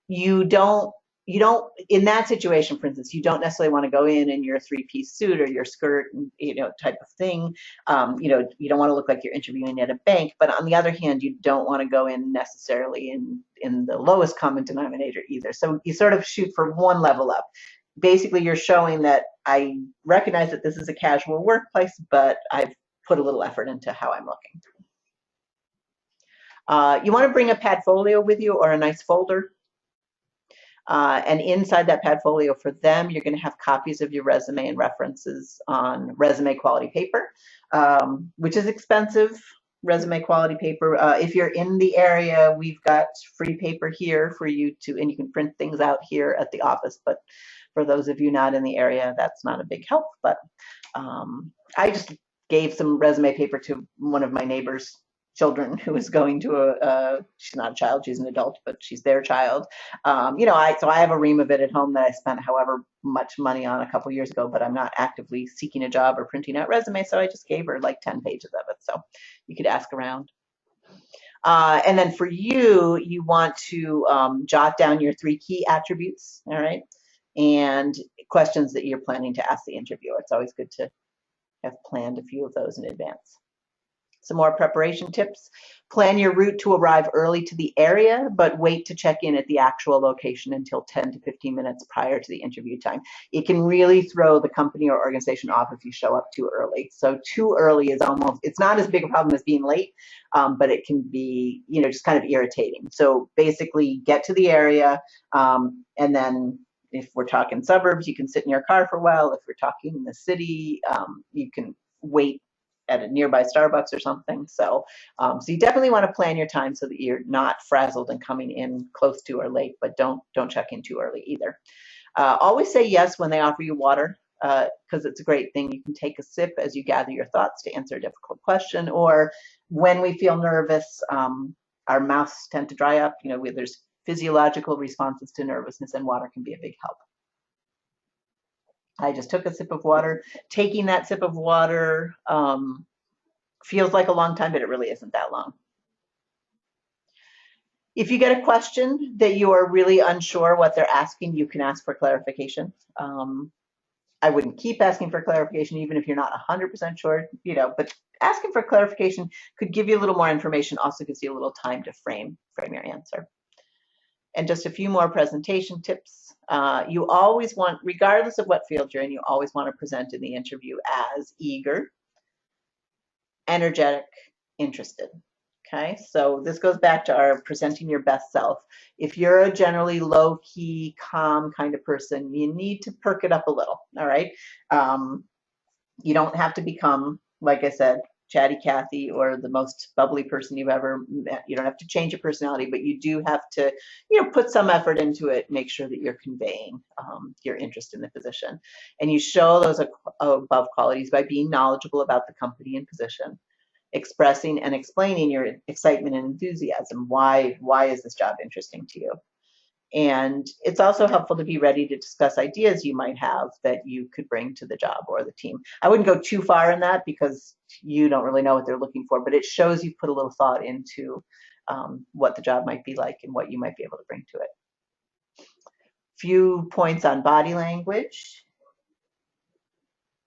You don't, in that situation, for instance, you don't necessarily want to go in your three-piece suit or your skirt, type of thing. You don't want to look like you're interviewing at a bank, but on the other hand, you don't want to go in necessarily in the lowest common denominator either. So you sort of shoot for one level up. Basically, you're showing that I recognize that this is a casual workplace, but I've put a little effort into how I'm looking. You want to bring a Padfolio with you or a nice folder. And inside that Padfolio for them, you're going to have copies of your resume and references on resume quality paper, which is expensive. Resume quality paper. If you're in the area, we've got free paper here for you and you can print things out here at the office. But for those of you not in the area, that's not a big help. But I just gave some resume paper to one of my neighbors' children who is going to she's not a child, she's an adult, but she's their child. So I have a ream of it at home that I spent however much money on a couple years ago, but I'm not actively seeking a job or printing out resumes, so I just gave her like 10 pages of it. So you could ask around. And then for you want to jot down your 3 key attributes, all right? And questions that you're planning to ask the interviewer. It's always good to have planned a few of those in advance. Some more preparation tips. Plan your route to arrive early to the area, but wait to check in at the actual location until 10 to 15 minutes prior to the interview time. It can really throw the company or organization off if you show up too early. So too early is it's not as big a problem as being late, but it can be, just kind of irritating. So basically get to the area, and then if we're talking suburbs, you can sit in your car for a while. If we're talking in the city, you can wait at a nearby Starbucks or something. So, so you definitely want to plan your time so that you're not frazzled and coming in close to or late, but don't check in too early either. Always say yes when they offer you water, because it's a great thing. You can take a sip as you gather your thoughts to answer a difficult question, or when we feel nervous, our mouths tend to dry up. You know, there's physiological responses to nervousness, and water can be a big help. I just took a sip of water. Taking that sip of water feels like a long time, but it really isn't that long. If you get a question that you are really unsure what they're asking, you can ask for clarification. I wouldn't keep asking for clarification, even if you're not 100% sure, you know, but asking for clarification could give you a little more information, also gives you a little time to frame your answer. And just a few more presentation tips. You always want, regardless of what field you're in, you always want to present in the interview as eager, energetic, interested. Okay, so this goes back to our presenting your best self. If you're a generally low-key, calm kind of person, you need to perk it up a little, all right? You don't have to become, like I said, chatty Cathy or the most bubbly person you've ever met. You don't have to change your personality, but you do have to, you know, put some effort into it, make sure that you're conveying your interest in the position. And you show those above qualities by being knowledgeable about the company and position, expressing and explaining your excitement and enthusiasm. Why is this job interesting to you? And it's also helpful to be ready to discuss ideas you might have that you could bring to the job or the team. I wouldn't go too far in that because you don't really know what they're looking for, but it shows you put a little thought into what the job might be like and what you might be able to bring to it. Few points on body language.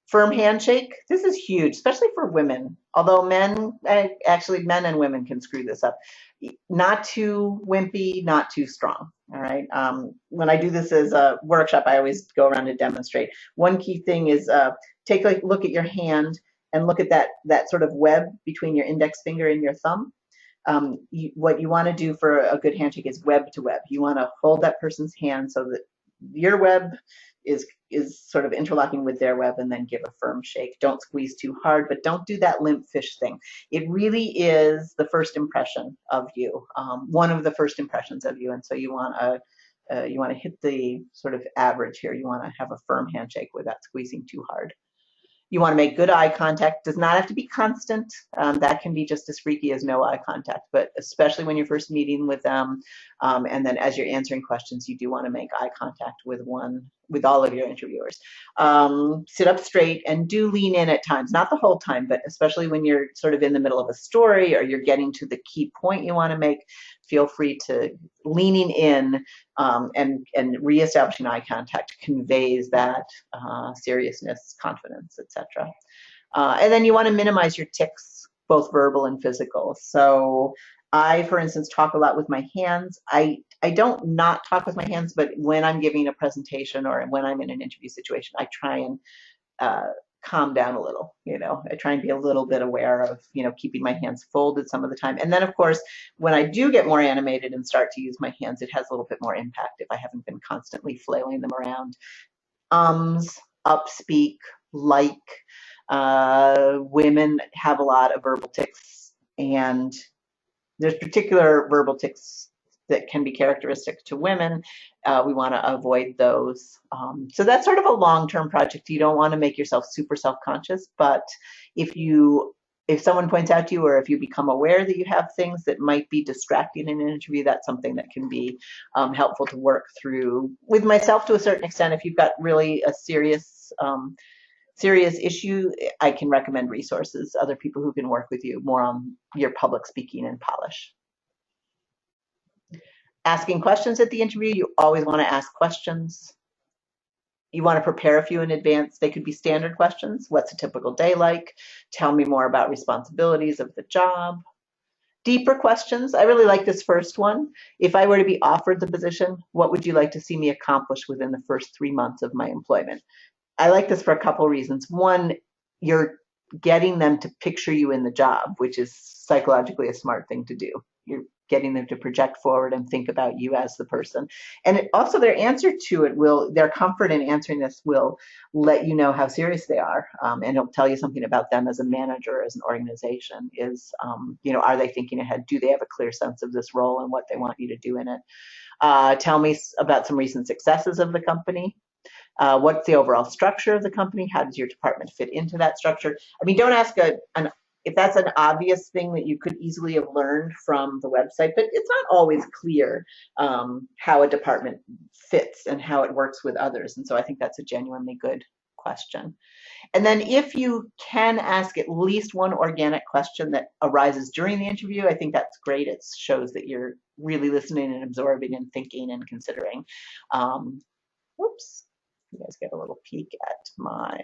Firm handshake. This is huge, especially for women. Although men and women can screw this up. Not too wimpy, not too strong. All right. When I do this as a workshop, I always go around and demonstrate. One key thing is take a look at your hand and look at that sort of web between your index finger and your thumb. What you want to do for a good handshake is web to web. You want to hold that person's hand so that your web is sort of interlocking with their web, and then give a firm shake. Don't squeeze too hard, but don't do that limp fish thing. It really is the first impression of you, one of the first impressions of you, and so you want to hit the sort of average here. You want to have a firm handshake without squeezing too hard. You want to make good eye contact. Does not have to be constant. That can be just as freaky as no eye contact, but especially when you're first meeting with them, and then as you're answering questions, you do want to make eye contact with all of your interviewers. Sit up straight and do lean in at times, not the whole time, but especially when you're sort of in the middle of a story or you're getting to the key point you want to make, feel free to leaning in, and reestablishing eye contact conveys that seriousness, confidence, etc. And then you want to minimize your tics, both verbal and physical. So I, for instance, talk a lot with my hands. I don't not talk with my hands, but when I'm giving a presentation or when I'm in an interview situation, I try and calm down a little. You know, I try and be a little bit aware of, you know, keeping my hands folded some of the time. And then, of course, when I do get more animated and start to use my hands, it has a little bit more impact if I haven't been constantly flailing them around. Upspeak, like. Women have a lot of verbal tics, and there's particular verbal tics that can be characteristic to women. We want to avoid those. So that's sort of a long-term project. You don't want to make yourself super self-conscious, but if someone points out to you, or if you become aware that you have things that might be distracting in an interview, that's something that can be helpful to work through with myself to a certain extent. If you've got really a serious issue, I can recommend resources, other people who can work with you more on your public speaking and polish. Asking questions at the interview, you always want to ask questions. You want to prepare a few in advance. They could be standard questions. What's a typical day like? Tell me more about responsibilities of the job. Deeper questions. I really like this first one. If I were to be offered the position, what would you like to see me accomplish within the first 3 months of my employment? I like this for a couple reasons. One, you're getting them to picture you in the job, which is psychologically a smart thing to do. You're getting them to project forward and think about you as the person. And also their answer to it their comfort in answering this will let you know how serious they are. And it'll tell you something about them as a manager, as an organization is, are they thinking ahead? Do they have a clear sense of this role and what they want you to do in it? Tell me about some recent successes of the company. What's the overall structure of the company? How does your department fit into that structure? I mean, don't ask if that's an obvious thing that you could easily have learned from the website, but it's not always clear how a department fits and how it works with others. And so I think that's a genuinely good question. And then if you can ask at least one organic question that arises during the interview, I think that's great. It shows that you're really listening and absorbing and thinking and considering. Oops. You guys get a little peek at my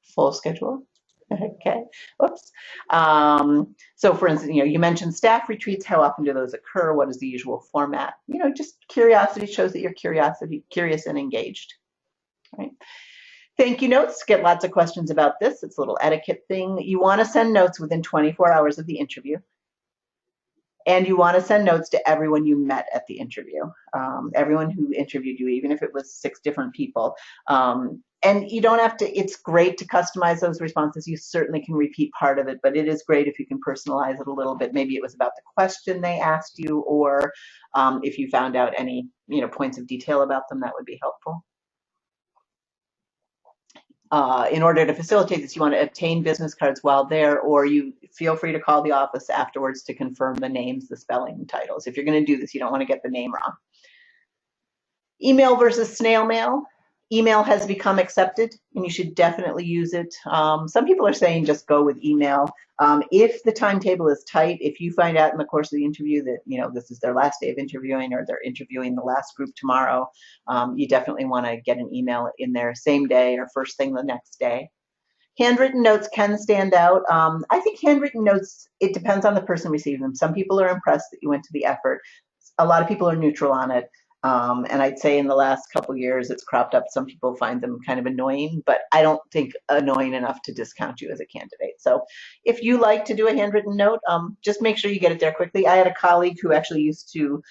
full schedule. Okay, whoops. So for instance, you mentioned staff retreats. How often do those occur? What is the usual format? Just curiosity shows that you're curious and engaged. Right. Thank you notes. Get lots of questions about this. It's a little etiquette thing. You want to send notes within 24 hours of the interview. And you want to send notes to everyone you met at the interview, everyone who interviewed you, even if it was 6 different people. And you don't have to, it's great to customize those responses. You certainly can repeat part of it, but it is great if you can personalize it a little bit. Maybe it was about the question they asked you, or if you found out any points of detail about them, that would be helpful. In order to facilitate this, you want to obtain business cards while there, or you feel free to call the office afterwards to confirm the names, the spelling, and titles. If you're going to do this, you don't want to get the name wrong. Email versus snail mail. Email has become accepted, and you should definitely use it. Some people are saying just go with email. If the timetable is tight, if you find out in the course of the interview that this is their last day of interviewing, or they're interviewing the last group tomorrow, you definitely want to get an email in there same day or first thing the next day. Handwritten notes can stand out. I think handwritten notes, it depends on the person receiving them. Some people are impressed that you went to the effort. A lot of people are neutral on it. And I'd say in the last couple of years, it's cropped up. Some people find them kind of annoying, but I don't think annoying enough to discount you as a candidate. So if you like to do a handwritten note, just make sure you get it there quickly. I had a colleague who actually used to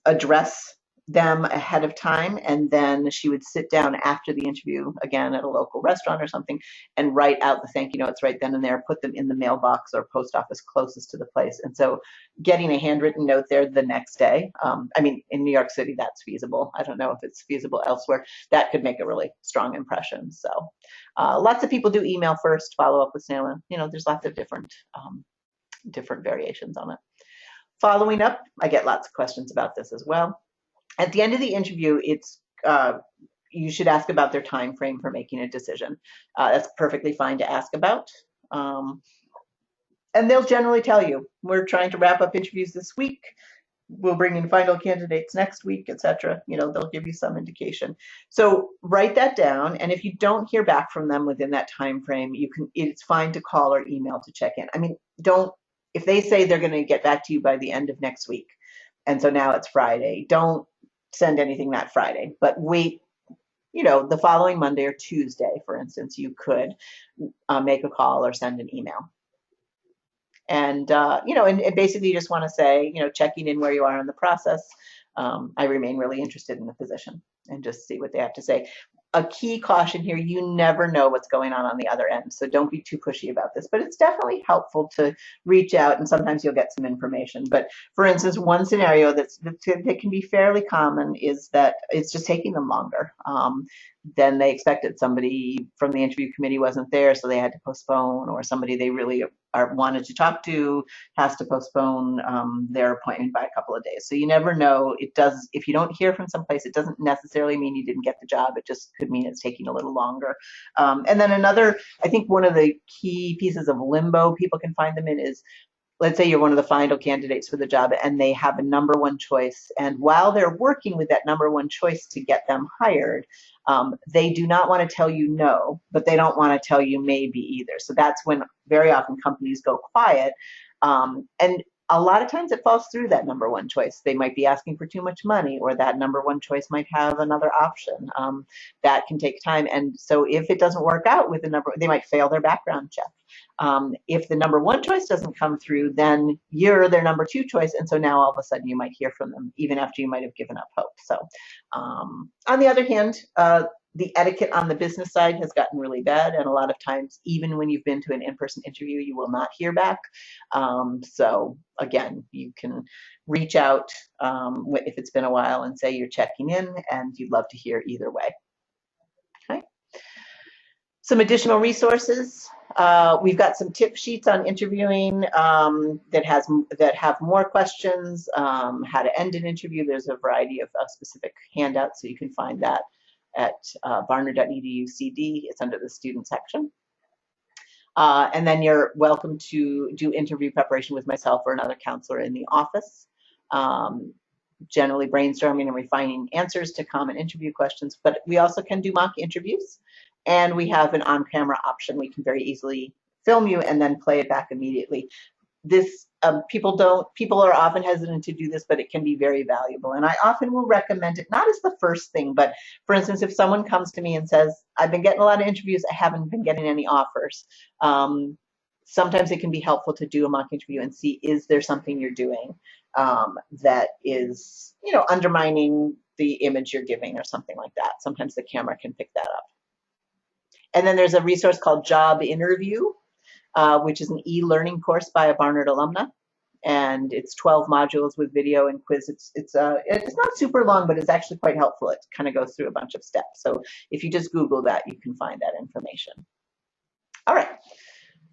address them ahead of time, and then she would sit down after the interview, again at a local restaurant or something, and write out the thank you notes right then and there, put them in the mailbox or post office closest to the place. And so getting a handwritten note there the next day, I mean, in New York City, that's feasible. I don't know if it's feasible elsewhere. That could make a really strong impression. So lots of people do email first, follow up with snail. There's lots of different variations on it. Following up, I get lots of questions about this as well. At the end of the interview, you should ask about their time frame for making a decision. That's perfectly fine to ask about. And they'll generally tell you, we're trying to wrap up interviews this week. We'll bring in final candidates next week, etc. They'll give you some indication. So write that down. And if you don't hear back from them within that time frame, it's fine to call or email to check in. I mean, if they say they're going to get back to you by the end of next week, and so now it's Friday, don't send anything that Friday, but wait, the following Monday or Tuesday, for instance, you could make a call or send an email. And, and basically you just want to say, checking in where you are in the process. I remain really interested in the position, and just see what they have to say. A key caution here, you never know what's going on the other end, so don't be too pushy about this, but it's definitely helpful to reach out, and sometimes you'll get some information. But for instance, one scenario that can be fairly common is that it's just taking them longer than they expected. Somebody from the interview committee wasn't there, so they had to postpone, or somebody they really wanted to talk to has to postpone their appointment by a couple of days. So you never know. If you don't hear from someplace, it doesn't necessarily mean you didn't get the job. It just could mean it's taking a little longer. And then I think one of the key pieces of limbo people can find them in is, let's say you're one of the final candidates for the job and they have a number one choice. And while they're working with that number one choice to get them hired, they do not want to tell you no, but they don't want to tell you maybe either. So that's when very often companies go quiet. And a lot of times it falls through that number one choice. They might be asking for too much money, or that number one choice might have another option. That can take time. And so if it doesn't work out with the they might fail their background check. If the number one choice doesn't come through, then you're their number two choice. And so now all of a sudden you might hear from them even after you might have given up hope. So on the other hand, the etiquette on the business side has gotten really bad. And a lot of times, even when you've been to an in-person interview, you will not hear back. So again, you can reach out if it's been a while and say you're checking in and you'd love to hear either way. Okay. Some additional resources. We've got some tip sheets on interviewing that have more questions, how to end an interview. There's a variety of specific handouts, so you can find that at barnard.edu/CD. It's under the student section. And then you're welcome to do interview preparation with myself or another counselor in the office. Generally brainstorming and refining answers to common interview questions, but we also can do mock interviews, and we have an on-camera option. We can very easily film you and then play it back immediately. This people are often hesitant to do this, but it can be very valuable, and I often will recommend it, not as the first thing, but for instance, if someone comes to me and says, I've been getting a lot of interviews, I haven't been getting any offers, sometimes it can be helpful to do a mock interview and see, is there something you're doing that is, undermining the image you're giving or something like that. Sometimes the camera can pick that up. And then there's a resource called Job Interview, which is an e-learning course by a Barnard alumna, and it's 12 modules with video and quiz. It's not super long, but it's actually quite helpful. It kind of goes through a bunch of steps. So if you just Google that, you can find that information. All right.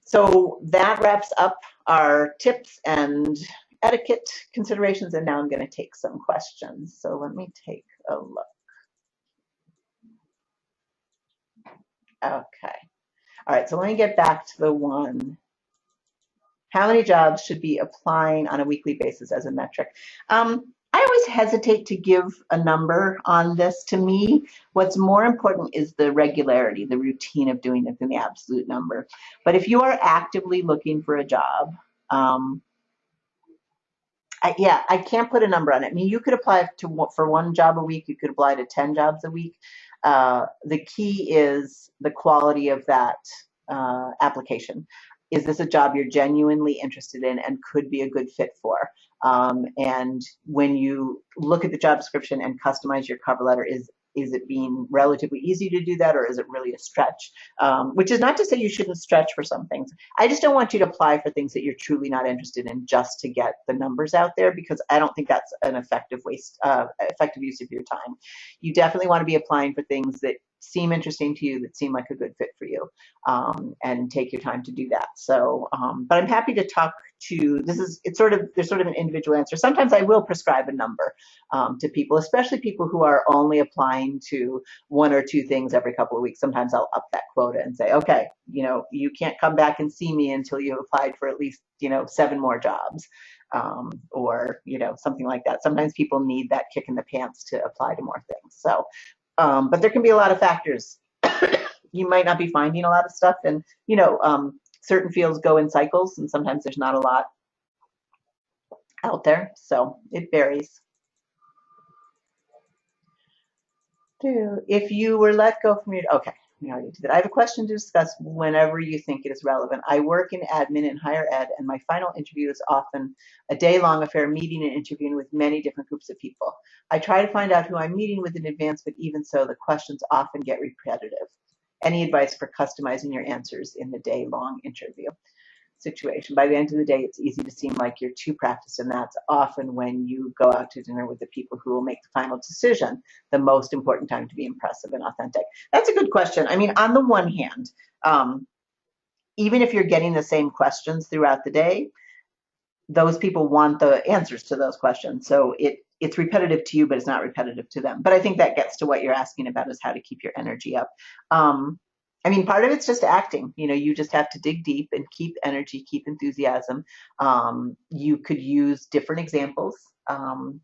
So that wraps up our tips and etiquette considerations, and now I'm going to take some questions. So let me take a look. Okay. All right, so let me get back to the one. How many jobs should be applying on a weekly basis as a metric? I always hesitate to give a number on this. To me, what's more important is the regularity, the routine of doing it than the absolute number. But if you are actively looking for a job, I can't put a number on it. I mean, you could apply for one job a week. You could apply to 10 jobs a week. The key is the quality of that application. Is this a job you're genuinely interested in and could be a good fit for? And when you look at the job description and customize your cover letter, is it being relatively easy to do that, or is it really a stretch? Which is not to say you shouldn't stretch for some things. I just don't want you to apply for things that you're truly not interested in just to get the numbers out there, because I don't think that's an effective use of your time. You definitely want to be applying for things that seem interesting to you, that seem like a good fit for you, and take your time to do that. So, but I'm happy to talk to, there's sort of an individual answer. Sometimes I will prescribe a number to people, especially people who are only applying to one or two things every couple of weeks. Sometimes I'll up that quota and say, okay, you can't come back and see me until you applied for at least, 7 more jobs, or, something like that. Sometimes people need that kick in the pants to apply to more things. So, but there can be a lot of factors. You might not be finding a lot of stuff, and certain fields go in cycles, and sometimes there's not a lot out there, so it varies. If you were let go from your, okay, we already did that. I have a question to discuss whenever you think it is relevant. I work in admin in higher ed, and my final interview is often a day-long affair, meeting and interviewing with many different groups of people. I try to find out who I'm meeting with in advance, but even so, the questions often get repetitive. Any advice for customizing your answers in the day-long interview situation? By the end of the day, it's easy to seem like you're too practiced, and that's often when you go out to dinner with the people who will make the final decision, the most important time to be impressive and authentic. That's a good question. I mean, on the one hand, even if you're getting the same questions throughout the day, those people want the answers to those questions. So it's repetitive to you, but it's not repetitive to them. But I think that gets to what you're asking about, is how to keep your energy up. I mean, part of it's just acting. You just have to dig deep and keep energy, keep enthusiasm. You could use different examples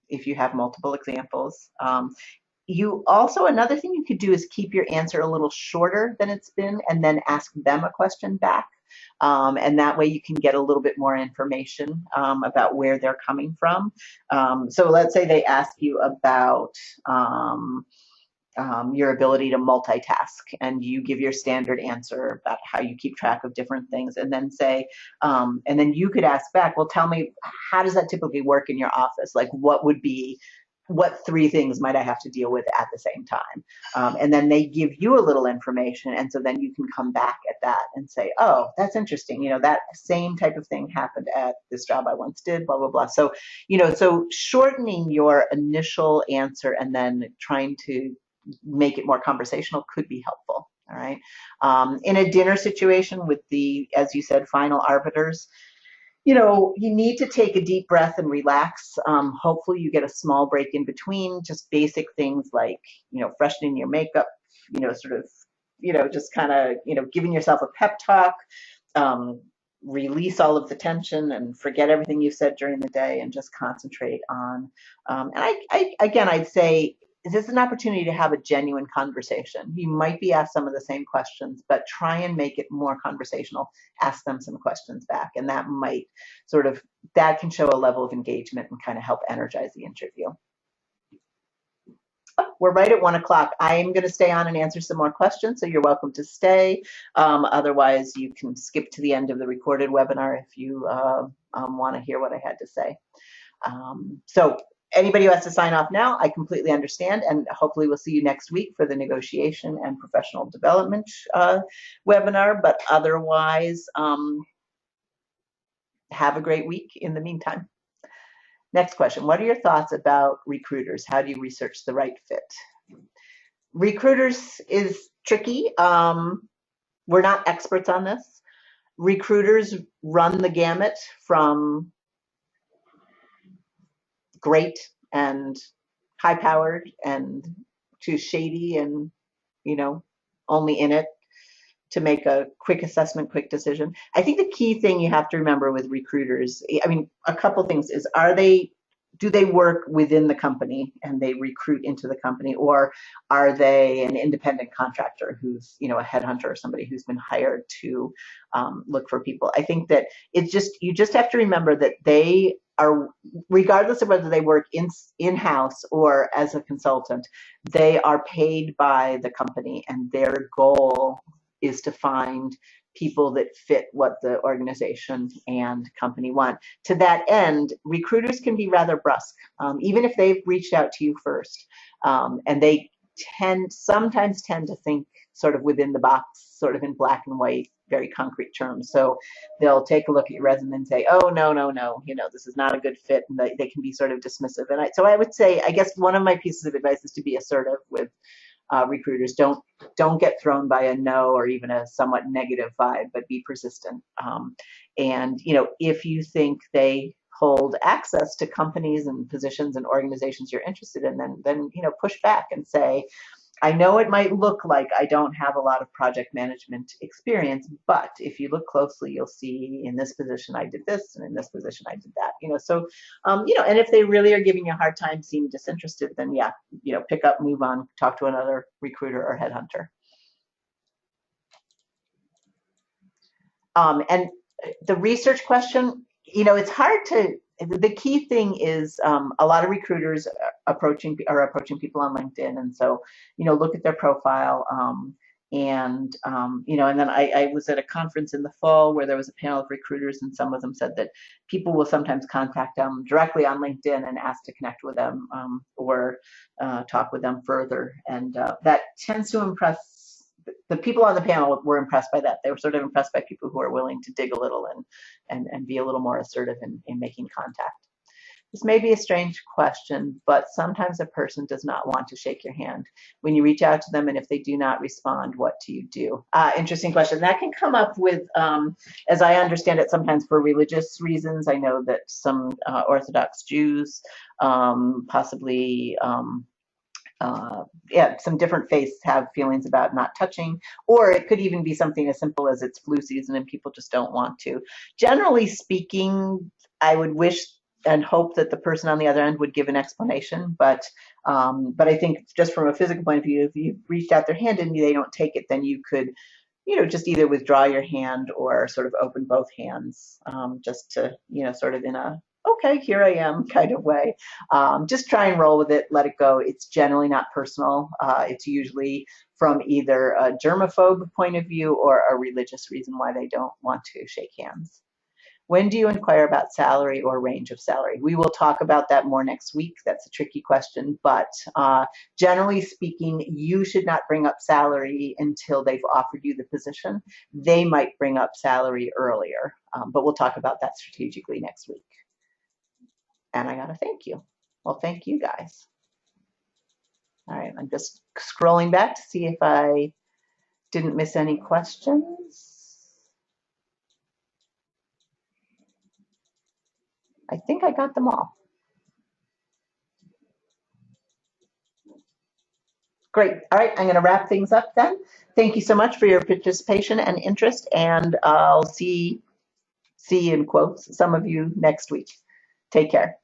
if you have multiple examples. Another thing you could do is keep your answer a little shorter than it's been, and then ask them a question back. And that way you can get a little bit more information about where they're coming from. So let's say they ask you about your ability to multitask, and you give your standard answer about how you keep track of different things, and then say, and then you could ask back, well, tell me, how does that typically work in your office? Like, what three things might I have to deal with at the same time? And then they give you a little information, and so then you can come back at that and say, oh, that's interesting. That same type of thing happened at this job I once did, blah, blah, blah. So, so shortening your initial answer and then trying to make it more conversational could be helpful. All right. In a dinner situation with the, as you said, final arbiters, you need to take a deep breath and relax. Hopefully you get a small break in between, just basic things like, freshening your makeup, sort of, just kind of, giving yourself a pep talk, release all of the tension and forget everything you've said during the day and just concentrate on, and I'd say, this is an opportunity to have a genuine conversation. You might be asked some of the same questions, but try and make it more conversational. Ask them some questions back, and that might that can show a level of engagement and kind of help energize the interview. Oh, we're right at 1 o'clock. I am going to stay on and answer some more questions, so you're welcome to stay. Otherwise, you can skip to the end of the recorded webinar if you want to hear what I had to say. So anybody who has to sign off now, I completely understand, and hopefully we'll see you next week for the negotiation and professional development webinar, but otherwise, have a great week in the meantime. Next question, what are your thoughts about recruiters? How do you research the right fit? Recruiters is tricky. We're not experts on this. Recruiters run the gamut from great and high-powered and to shady and, only in it to make a quick assessment, quick decision. I think the key thing you have to remember with recruiters, a couple things is, do they work within the company and they recruit into the company, or are they an independent contractor who's, a headhunter or somebody who's been hired to look for people? I think that you just have to remember that they are, regardless of whether they work in-house or as a consultant, they are paid by the company, and their goal is to find people that fit what the organization and company want. To that end, recruiters can be rather brusque, even if they've reached out to you first, and they sometimes tend to think sort of within the box, sort of in black and white, very concrete terms. So they'll take a look at your resume and say, oh, no, this is not a good fit, and they can be sort of dismissive. And so I would say, I guess one of my pieces of advice is to be assertive with recruiters. Don't get thrown by a no or even a somewhat negative vibe, but be persistent. And if you think they hold access to companies and positions and organizations you're interested in, then push back and say, I know it might look like I don't have a lot of project management experience, but if you look closely, you'll see in this position I did this, and in this position I did that. And if they really are giving you a hard time, seem disinterested, then yeah, pick up, move on, talk to another recruiter or headhunter. And the research question, it's hard to. The key thing is a lot of recruiters are approaching people on LinkedIn, and so look at their profile, and then I was at a conference in the fall where there was a panel of recruiters, and some of them said that people will sometimes contact them directly on LinkedIn and ask to connect with them or talk with them further, and that tends to impress. The people on the panel were impressed by that. They were sort of impressed by people who are willing to dig a little and be a little more assertive in making contact. This may be a strange question, but sometimes a person does not want to shake your hand when you reach out to them, and if they do not respond, what do you do? Interesting question. That can come up with, as I understand it, sometimes for religious reasons. I know that some Orthodox Jews, possibly some different faiths have feelings about not touching, or it could even be something as simple as it's flu season and people just don't want to. Generally speaking, I would wish and hope that the person on the other end would give an explanation, but I think just from a physical point of view, if you reached out their hand and they don't take it, then you could just either withdraw your hand or sort of open both hands, just to sort of in a okay, here I am kind of way. Just try and roll with it, let it go. It's generally not personal. It's usually from either a germaphobe point of view or a religious reason why they don't want to shake hands. When do you inquire about salary or range of salary? We will talk about that more next week. That's a tricky question, but generally speaking, you should not bring up salary until they've offered you the position. They might bring up salary earlier, but we'll talk about that strategically next week. And I got to thank you. Well, thank you guys. All right, I'm just scrolling back to see if I didn't miss any questions. I think I got them all. Great. All right, I'm going to wrap things up then. Thank you so much for your participation and interest, and I'll see in quotes some of you next week. Take care.